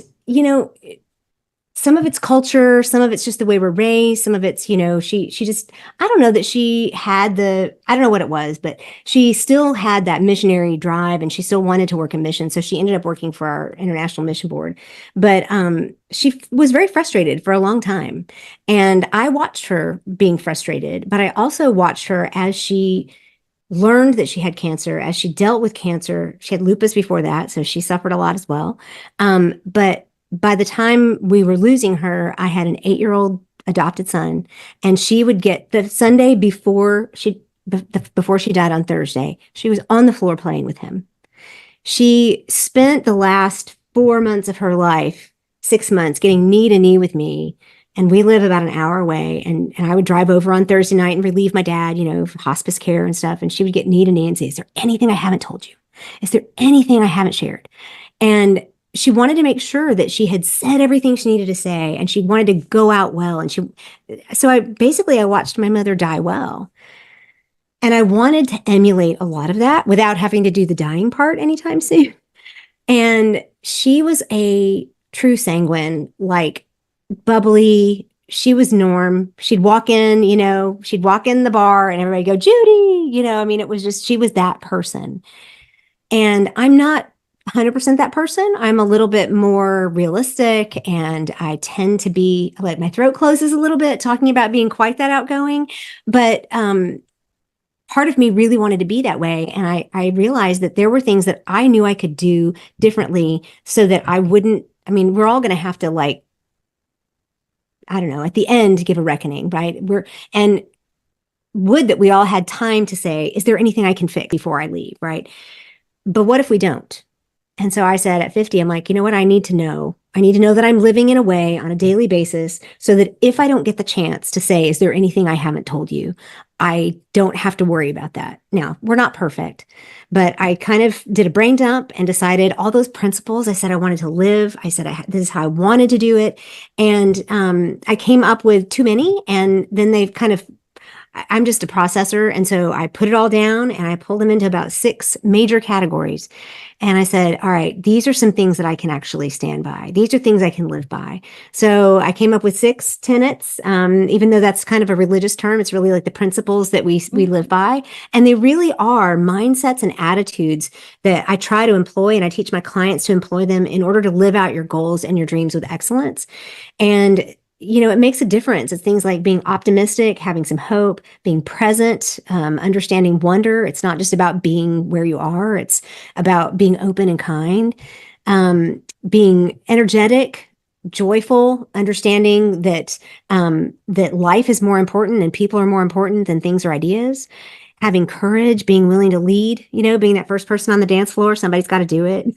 some of it's culture, some of it's just the way we're raised, some of it's, she just, I don't know that she had I don't know what it was, but she still had that missionary drive, and she still wanted to work in mission. So she ended up working for our International Mission Board. But she was very frustrated for a long time. And I watched her being frustrated, but I also watched her as she learned that she had cancer, as she dealt with cancer. She had lupus before that, so she suffered a lot as well. But by the time we were losing her, I had an 8-year-old adopted son, and she would get the Sunday before she died on Thursday, she was on the floor playing with him. She spent the last 4 months of her life, 6 months, getting knee to knee with me. And we live about an hour away. And I would drive over on Thursday night and relieve my dad, for hospice care and stuff. And she would get knee to knee and say, is there anything I haven't told you? Is there anything I haven't shared? And she wanted to make sure that she had said everything she needed to say, and she wanted to go out well. And so I watched my mother die well. And I wanted to emulate a lot of that without having to do the dying part anytime soon. And she was a true sanguine, like bubbly. She was Norm. She'd walk in the bar, and everybody go, Judy, it was just, she was that person. And I'm not 100% that person. I'm a little bit more realistic, and I tend to be, like, my throat closes a little bit talking about being quite that outgoing. But part of me really wanted to be that way. And I realized that there were things that I knew I could do differently so that I wouldn't, we're all going to have to, like, I don't know, at the end, give a reckoning, right? And would that we all had time to say, is there anything I can fix before I leave, right? But what if we don't? And so I said at 50, I'm like, you know what? I need to know that I'm living in a way on a daily basis so that if I don't get the chance to say, is there anything I haven't told you? I don't have to worry about that. Now, we're not perfect, but I kind of did a brain dump and decided all those principles I said I wanted to live. I said, this is how I wanted to do it. And I came up with too many. And then they've kind of, I'm just a processor. And so I put it all down and I pulled them into about 6 major categories. And I said, all right, these are some things that I can actually stand by. These are things I can live by. So I came up with 6 tenets. Even though that's kind of a religious term, it's really like the principles that we live by. And they really are mindsets and attitudes that I try to employ, and I teach my clients to employ them in order to live out your goals and your dreams with excellence. And it makes a difference. It's things like being optimistic, having some hope, being present, understanding wonder. It's not just about being where you are, it's about being open and kind, being energetic, joyful, understanding that life is more important and people are more important than things or ideas. Having courage, being willing to lead, being that first person on the dance floor, somebody's got to do it.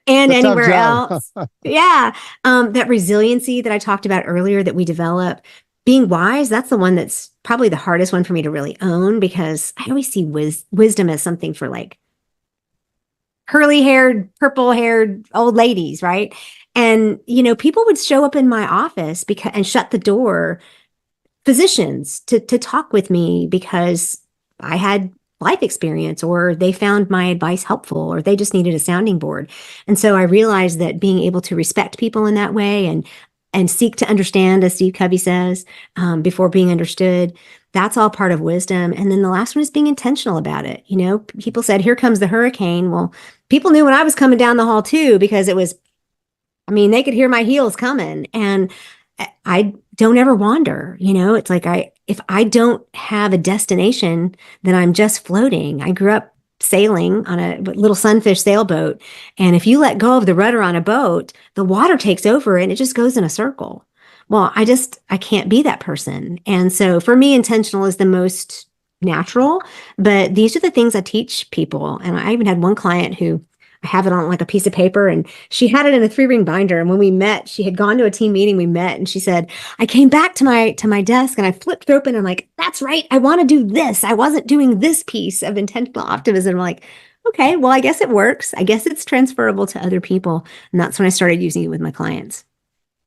And It's a tough anywhere job. else. Yeah. That resiliency that I talked about earlier that we develop, being wise, that's the one that's probably the hardest one for me to really own, because I always see wisdom as something for like curly haired, purple haired old ladies, right? And, people would show up in my office and shut the door, physicians to talk with me because I had life experience, or they found my advice helpful, or they just needed a sounding board. And so I realized that being able to respect people in that way and seek to understand, as Steve Covey says, before being understood, that's all part of wisdom. And then the last one is being intentional about it. People said, here comes the hurricane. Well, people knew when I was coming down the hall too, because they could hear my heels coming. And I don't ever wander. It's like if I don't have a destination, then I'm just floating. I grew up sailing on a little sunfish sailboat. And if you let go of the rudder on a boat, the water takes over and it just goes in a circle. Well, I can't be that person. And so for me, intentional is the most natural, but these are the things I teach people. And I even had one client who, I have it on like a piece of paper, and she had it in a 3-ring binder. And when we met, she had gone to a team meeting. We met and she said, I came back to my desk and I flipped it open. And I'm like, that's right. I want to do this. I wasn't doing this piece of intentional optimism. I'm like, okay, well, I guess it works. I guess it's transferable to other people. And that's when I started using it with my clients.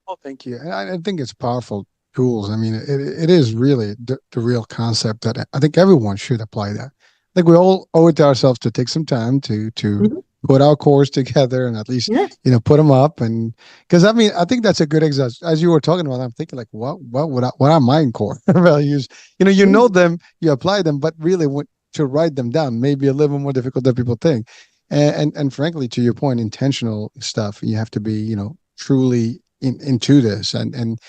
Oh, thank you. And I think it's powerful tools. I mean, it is really the real concept that I think everyone should apply that. Like we all owe it to ourselves to take some time to Mhm. put our cores together and at least Yeah. put them up. And because I think that's a good example. As you were talking about, I'm thinking like, what are my core values? You know Mhm. them, you apply them, but really to write them down may be a little more difficult than people think. And frankly, to your point, intentional stuff, you have to be truly into this, and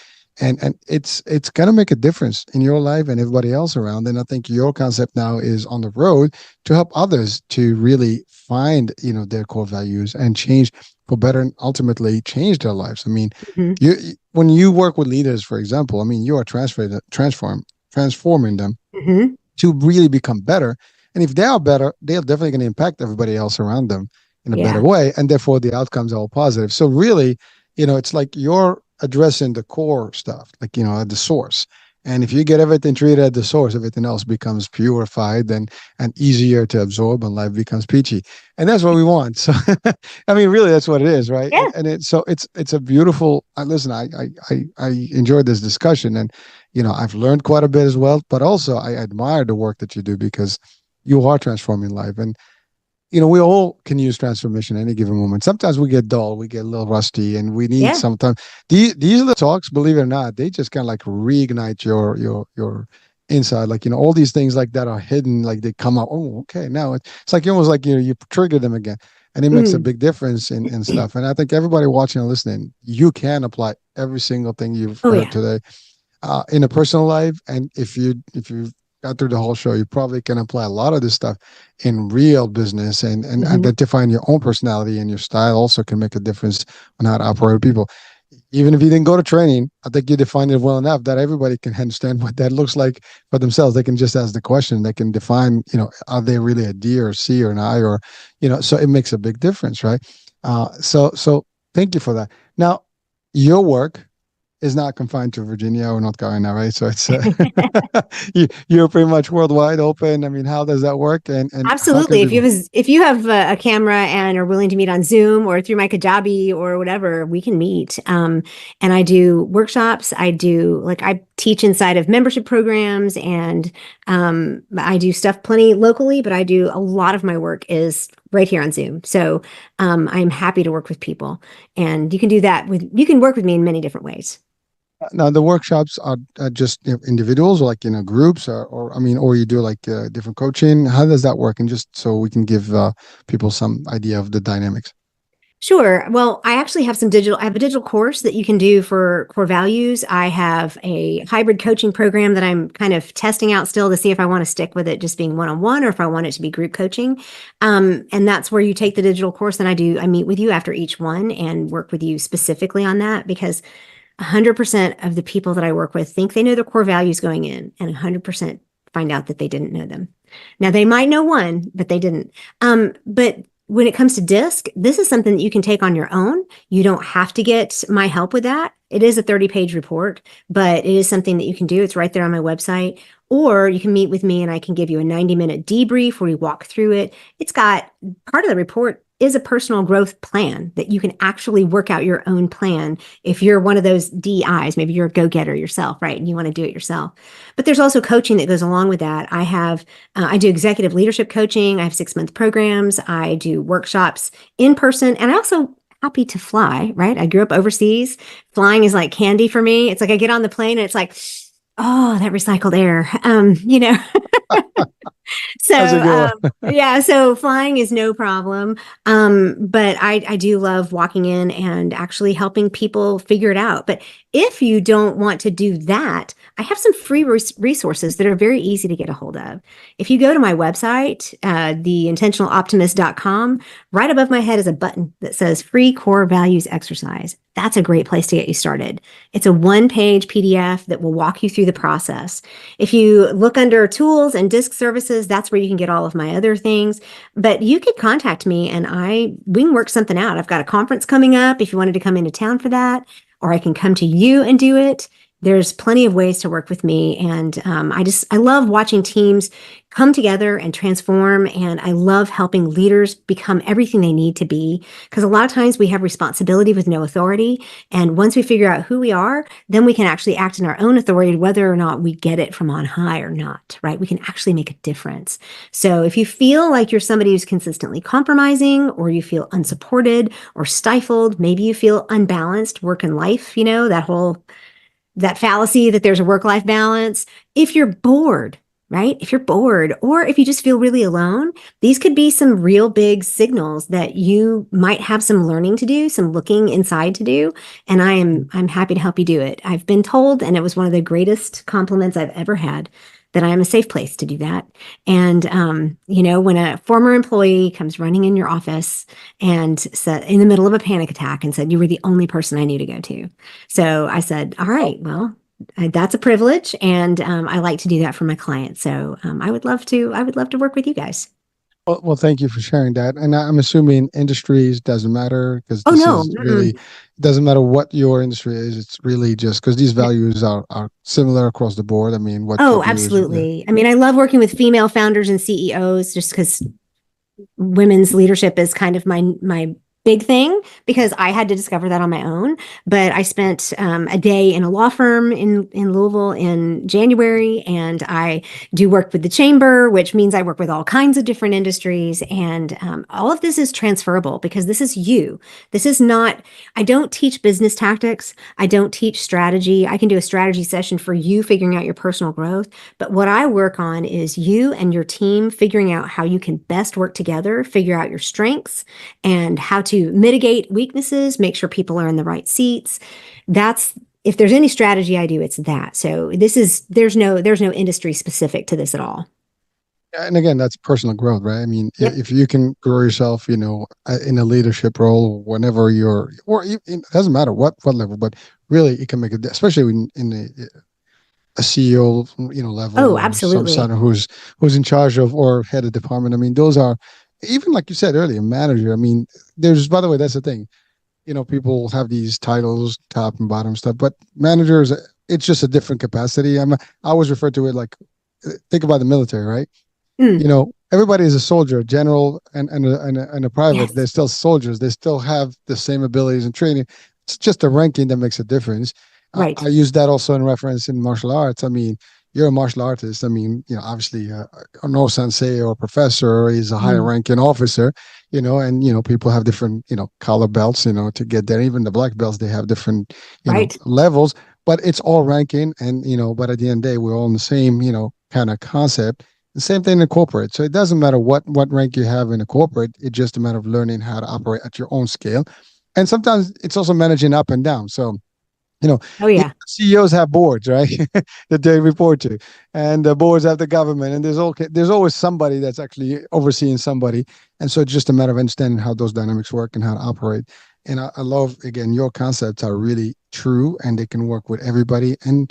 it's gonna make a difference in your life and everybody else around. And I think your concept now is on the road to help others to really find their core values and change for better, and ultimately change their lives. I mean, Mhm. when you work with leaders, for example, I mean, you are transforming them Mhm. to really become better. And if they are better, they're definitely going to impact everybody else around them in a better Yeah. way. And therefore, the outcomes are all positive. So, really, it's like you're addressing the core stuff, like, at the source. And if you get everything treated at the source, everything else becomes purified and easier to absorb, and life becomes peachy. And that's what we want. So, I mean, really, that's what it is, right? Yeah. And it's a beautiful. Listen, I enjoyed this discussion, and I've learned quite a bit as well, but also I admire the work that you do because you are transforming life. And, we all can use transformation at any given moment. Sometimes we get dull, we get a little rusty, and we need Yeah. sometimes these are the talks, believe it or not, they just kind of like reignite your inside. Like, all these things like that are hidden, like they come out. Oh, okay. Now it's like almost like you trigger them again. And it makes a Mhm. big difference in stuff. And I think everybody watching and listening, you can apply every single thing you've Oh, heard yeah. today in a personal life. And if you got through the whole show, you probably can apply a lot of this stuff in real business, and Mhm. identifying your own personality and your style also can make a difference on how to operate with people. Even if you didn't go to training, I think you defined it well enough that everybody can understand what that looks like for themselves. They can just ask the question. They can define, are they really a D or a C or an I, or, so it makes a big difference, right? So thank you for that. Now, your work. is not confined to Virginia or North Carolina, right? So it's you're pretty much worldwide open. I mean, how does that work? And how can Absolutely. people? If you have a camera and are willing to meet on Zoom or through my Kajabi or whatever, we can meet. And I do workshops. I teach inside of membership programs, and I do stuff plenty locally, but I do a lot of my work is right here on Zoom. So I'm happy to work with people, and you can work with me in many different ways. Now the workshops are just individuals, or like groups, or I mean, or you do like different coaching. How does that work? And just so we can give people some idea of the dynamics. Sure. Well, I have a digital course that you can do for core values. I have a hybrid coaching program that I'm kind of testing out still to see if I want to stick with it just being one-on-one or if I want it to be group coaching. And that's where you take the digital course and I meet with you after each one and work with you specifically on that because 100% of the people that I work with think they know their core values going in, and 100% find out that they didn't know them. Now, they might know one, but they didn't. But when it comes to DISC, this is something that you can take on your own. You don't have to get my help with that. It is a 30-page report, but it is something that you can do. It's right there on my website. Or you can meet with me and I can give you a 90-minute debrief where we walk through it. It's got part of the report is a personal growth plan that you can actually work out your own plan if you're one of those DIs. Maybe you're a go-getter yourself, right? And you want to do it yourself. But there's also coaching that goes along with that. I do executive leadership coaching. I have 6-month programs. I do workshops in person, and I also happy to fly, right? I grew up overseas. Flying is like candy for me. It's like I get on the plane and it's like, oh, that recycled air. So That's a good one. yeah, so flying is no problem. But I do love walking in and actually helping people figure it out. But if you don't want to do that, I have some free resources that are very easy to get a hold of. If you go to my website, theintentionaloptimist.com, right above my head is a button that says free core values exercise. That's a great place to get you started. It's a 1-page PDF that will walk you through the process. If you look under tools and disk services, that's where you can get all of my other things. But you could contact me and we can work something out. I've got a conference coming up if you wanted to come into town for that, or I can come to you and do it. There's plenty of ways to work with me. And I love watching teams come together and transform. And I love helping leaders become everything they need to be. Because a lot of times we have responsibility with no authority. And once we figure out who we are, then we can actually act in our own authority, whether or not we get it from on high or not, right? We can actually make a difference. So if you feel like you're somebody who's consistently compromising, or you feel unsupported or stifled, maybe you feel unbalanced work and life, that fallacy that there's a work-life balance. If you're bored, right? If you're bored, or if you just feel really alone, these could be some real big signals that you might have some learning to do, some looking inside to do. And I'm happy to help you do it. I've been told, and it was one of the greatest compliments I've ever had, that I am a safe place to do that. And when a former employee comes running in your office and said in the middle of a panic attack and said, you were the only person I knew to go to. So I said, all right, well, that's a privilege. And I like to do that for my clients. So I would love to work with you guys. Well, thank you for sharing that. And I'm assuming industries doesn't matter because Oh, this no. is really, it doesn't matter what your industry is. It's really just because these values are similar across the board. I mean, Oh, what you use, yeah. absolutely. I mean, I love working with female founders and CEOs just because women's leadership is kind of my big thing because I had to discover that on my own. But I spent a day in a law firm in Louisville in January, and I do work with the chamber, which means I work with all kinds of different industries. And all of this is transferable because this is you. This is not, I don't teach business tactics. I don't teach strategy. I can do a strategy session for you figuring out your personal growth. But what I work on is you and your team figuring out how you can best work together, figure out your strengths, and how to mitigate weaknesses, make sure people are in the right seats. If there's any strategy I do, it's that. So there's no industry specific to this at all. And again, that's personal growth, right? I mean, Yep. if you can grow yourself, in a leadership role, whenever it doesn't matter what level, but really it can make especially in a CEO, level, Oh, or some absolutely. son who's in charge of or head of department. I mean, those are even like you said earlier, manager. I mean, by the way, that's the thing. people have these titles, top and bottom stuff, but managers, it's just a different capacity. I always refer to it like, think about the military, right? Mm, Everybody is a soldier, a general and a private. They're yes. still soldiers. They still have the same abilities and training. It's just the ranking that makes a difference. I Right. use that also in reference in martial arts. I mean, you're a martial artist. I mean, obviously, no sensei or professor is a higher Mm, ranking officer, and, people have different, collar belts, to get there. Even the black belts, they have different, right. levels, but it's all ranking. And, but at the end of the day, we're all in the same, kind of concept. The same thing in corporate. So it doesn't matter what rank you have in a corporate. It's just a matter of learning how to operate at your own scale. And sometimes it's also managing up and down. So, you know, Oh, yeah. CEOs have boards, right? That they report to, and the boards have the government, and there's always somebody that's actually overseeing somebody, and so it's just a matter of understanding how those dynamics work and how to operate. And I love, again, your concepts are really true, and they can work with everybody. And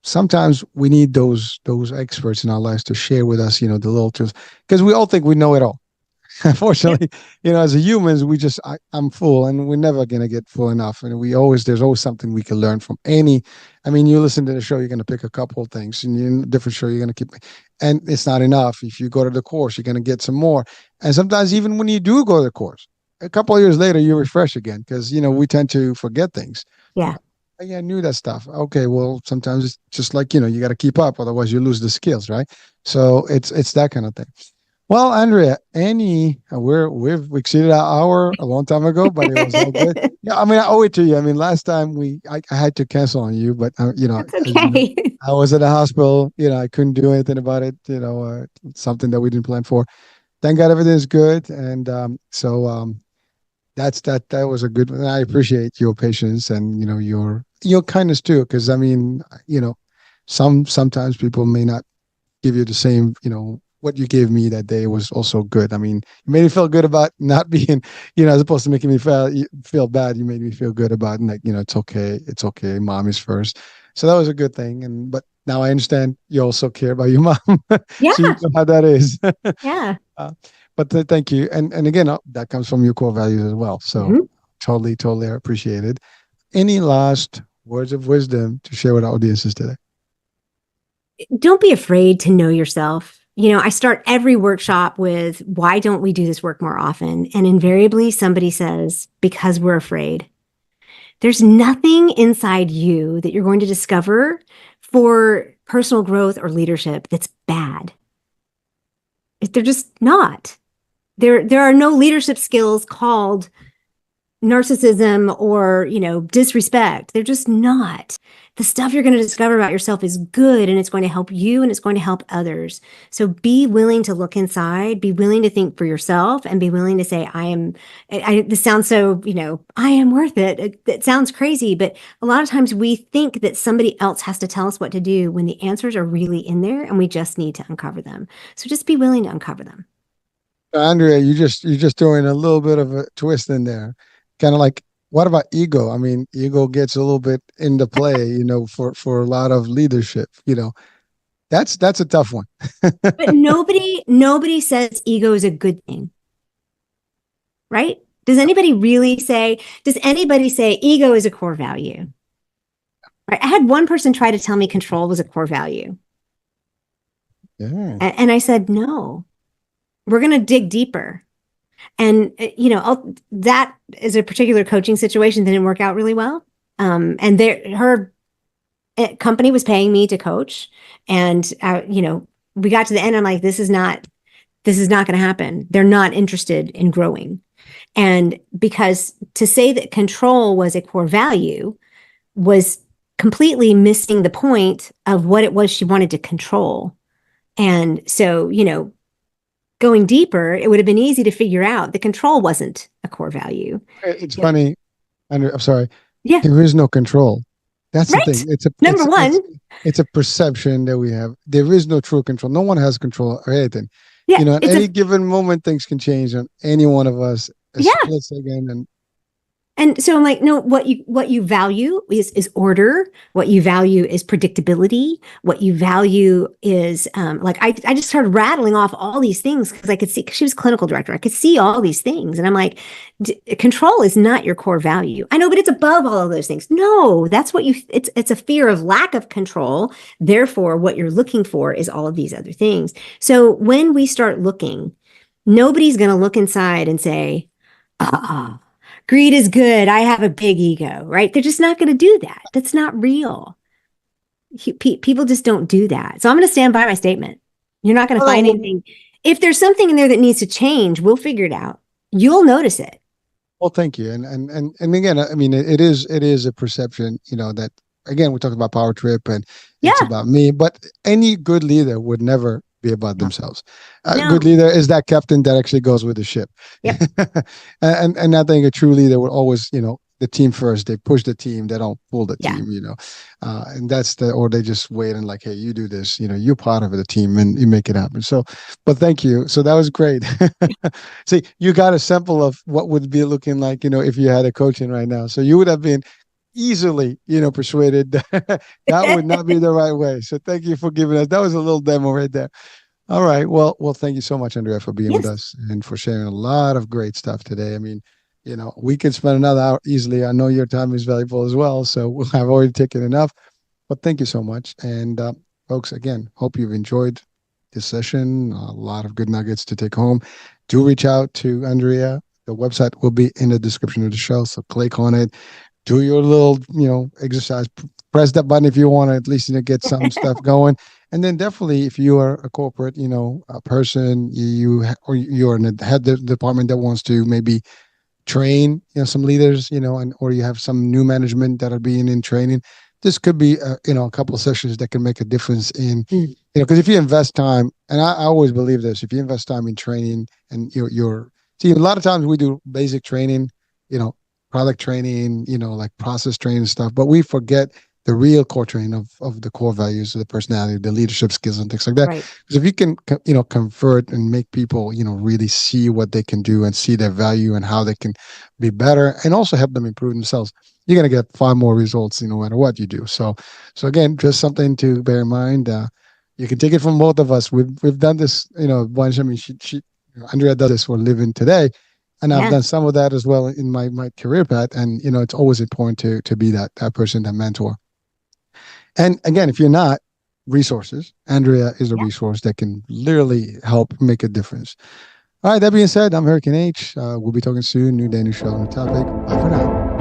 sometimes we need those experts in our lives to share with us, the little truths, because we all think we know it all. Yep. Unfortunately, as a humans, I'm full, and we're never gonna get full enough. And there's always something we can learn from any. I mean, you listen to the show, you're gonna pick a couple of things, and in a different show, you're gonna keep, and it's not enough. If you go to the course, you're gonna get some more. And sometimes even when you do go to the course, a couple of years later, you refresh again because we tend to forget things. Yeah. Oh, yeah, I knew that stuff. Okay, well, sometimes it's just like you got to keep up, otherwise you lose the skills, right? So it's that kind of thing. Well, Andrea, we've exceeded our hour a long time ago, but it was all good. Yeah, I mean, I owe it to you. I mean, last time I had to cancel on you, but That's as you know, okay. I was at the hospital. I couldn't do anything about it. Something that we didn't plan for. Thank God everything's good, and that was a good one. I appreciate your patience and your kindness too, because I mean, sometimes people may not give you the same, what you gave me that day was also good. I mean, you made me feel good about not being, as opposed to making me feel bad, you made me feel good about, like, it's okay. Mom is first. So that was a good thing. But now I understand you also care about your mom. So you Yeah. know how that is. Yeah. uh, but thank you. And again, that comes from your core values as well. So Mhm. totally, totally appreciate it. Any last words of wisdom to share with our audiences today? Don't be afraid to know yourself. I start every workshop with, why don't we do this work more often? And invariably, somebody says, because we're afraid. There's nothing inside you that you're going to discover for personal growth or leadership that's bad. They're just not. There are no leadership skills called narcissism or disrespect. They're just not. The stuff you're going to discover about yourself is good, and it's going to help you and it's going to help others. So be willing to look inside, be willing to think for yourself, and be willing to say, this sounds so, I am worth it. It sounds crazy, but a lot of times we think that somebody else has to tell us what to do when the answers are really in there and we just need to uncover them. So just be willing to uncover them. Andrea, you just throwing a little bit of a twist in there. Kind of like, what about ego? I mean, ego gets a little bit into play, for a lot of leadership. That's a tough one. But nobody says ego is a good thing, right? Does anybody say ego is a core value? Right? I had one person try to tell me control was a core value. Yeah. And I said, no, we're going to dig deeper. And, that is a particular coaching situation that didn't work out really well. And her company was paying me to coach. And, we got to the end. I'm like, this is not going to happen. They're not interested in growing. And because to say that control was a core value was completely missing the point of what it was she wanted to control. And so, going deeper, it would have been easy to figure out the control wasn't a core value. It's You know, funny, Andrea. I'm sorry. yeah, There is no control. That's the thing. right. Number one, It's a perception that we have. There is no true control. No one has control of anything. yeah, At it's a any given moment, things can change on any one of us, a yeah, split second, and And so I'm like, no, what you value is order. What you value is predictability. What you value is like I just started rattling off all these things because I could see, because she was clinical director. I could see all these things. And I'm like, control is not your core value. I know, but it's above all of those things. No, that's what it's a fear of lack of control. Therefore, what you're looking for is all of these other things. So when we start looking, nobody's going to look inside and say, ah, greed is good. I have a big ego, right? They're just not going to do that. That's not real. People just don't do that. So I'm going to stand by my statement. You're not going to Oh, no, find anything. If there's something in there that needs to change, we'll figure it out. You'll notice it. well, thank you. And again, I mean, it is a perception, that again, we talked about power trip and it's Yeah. about me, but any good leader would never be about No. themselves. A good No. leader is that captain that actually goes with the ship. Yep. And I think a true leader would always, the team first. They push the team. They don't pull the Yeah. team. And or they just wait and like, hey, you do this. You're part of the team and you make it happen. So, but thank you. So that was great. See, you got a sample of what would be looking like, if you had a coaching right now. So you would have been easily, persuaded that that would not be the right way. So thank you for giving us. That was a little demo right there. All right. Well, thank you so much, Andrea, for being with Yes. us and for sharing a lot of great stuff today. I mean, we could spend another hour easily. I know your time is valuable as well, so I've already taken enough. But thank you so much. And folks, again, hope you've enjoyed this session. A lot of good nuggets to take home. Do reach out to Andrea. The website will be in the description of the show, so click on it. Do your little, exercise. Press that button if you want to at least get some stuff going. And then definitely, if you are a corporate, a person, or you're in the head department that wants to maybe train, some leaders, and or you have some new management that are being in training. This could be, a couple of sessions that can make a difference in, Mm. because if you invest time, and I always believe this, if you invest time in training and see, a lot of times we do basic training, you know, product training, like process training and stuff, but we forget the real core training of the core values of the personality, the leadership skills and things like that. Right. Because if you can, convert and make people, really see what they can do and see their value and how they can be better and also help them improve themselves, you're going to get far more results, no matter what you do. So again, just something to bear in mind. You can take it from both of us. We've done this, a bunch. I mean, Andrea does this for a living today, and I've Yeah. done some of that as well in my career path. And it's always important to be that person, that mentor. And again, if you're not, resources. Andrea is a Yeah. resource that can literally help make a difference. All right, that being said, I'm Hurricane H. We'll be talking soon. New day, new show, new topic. Bye for now.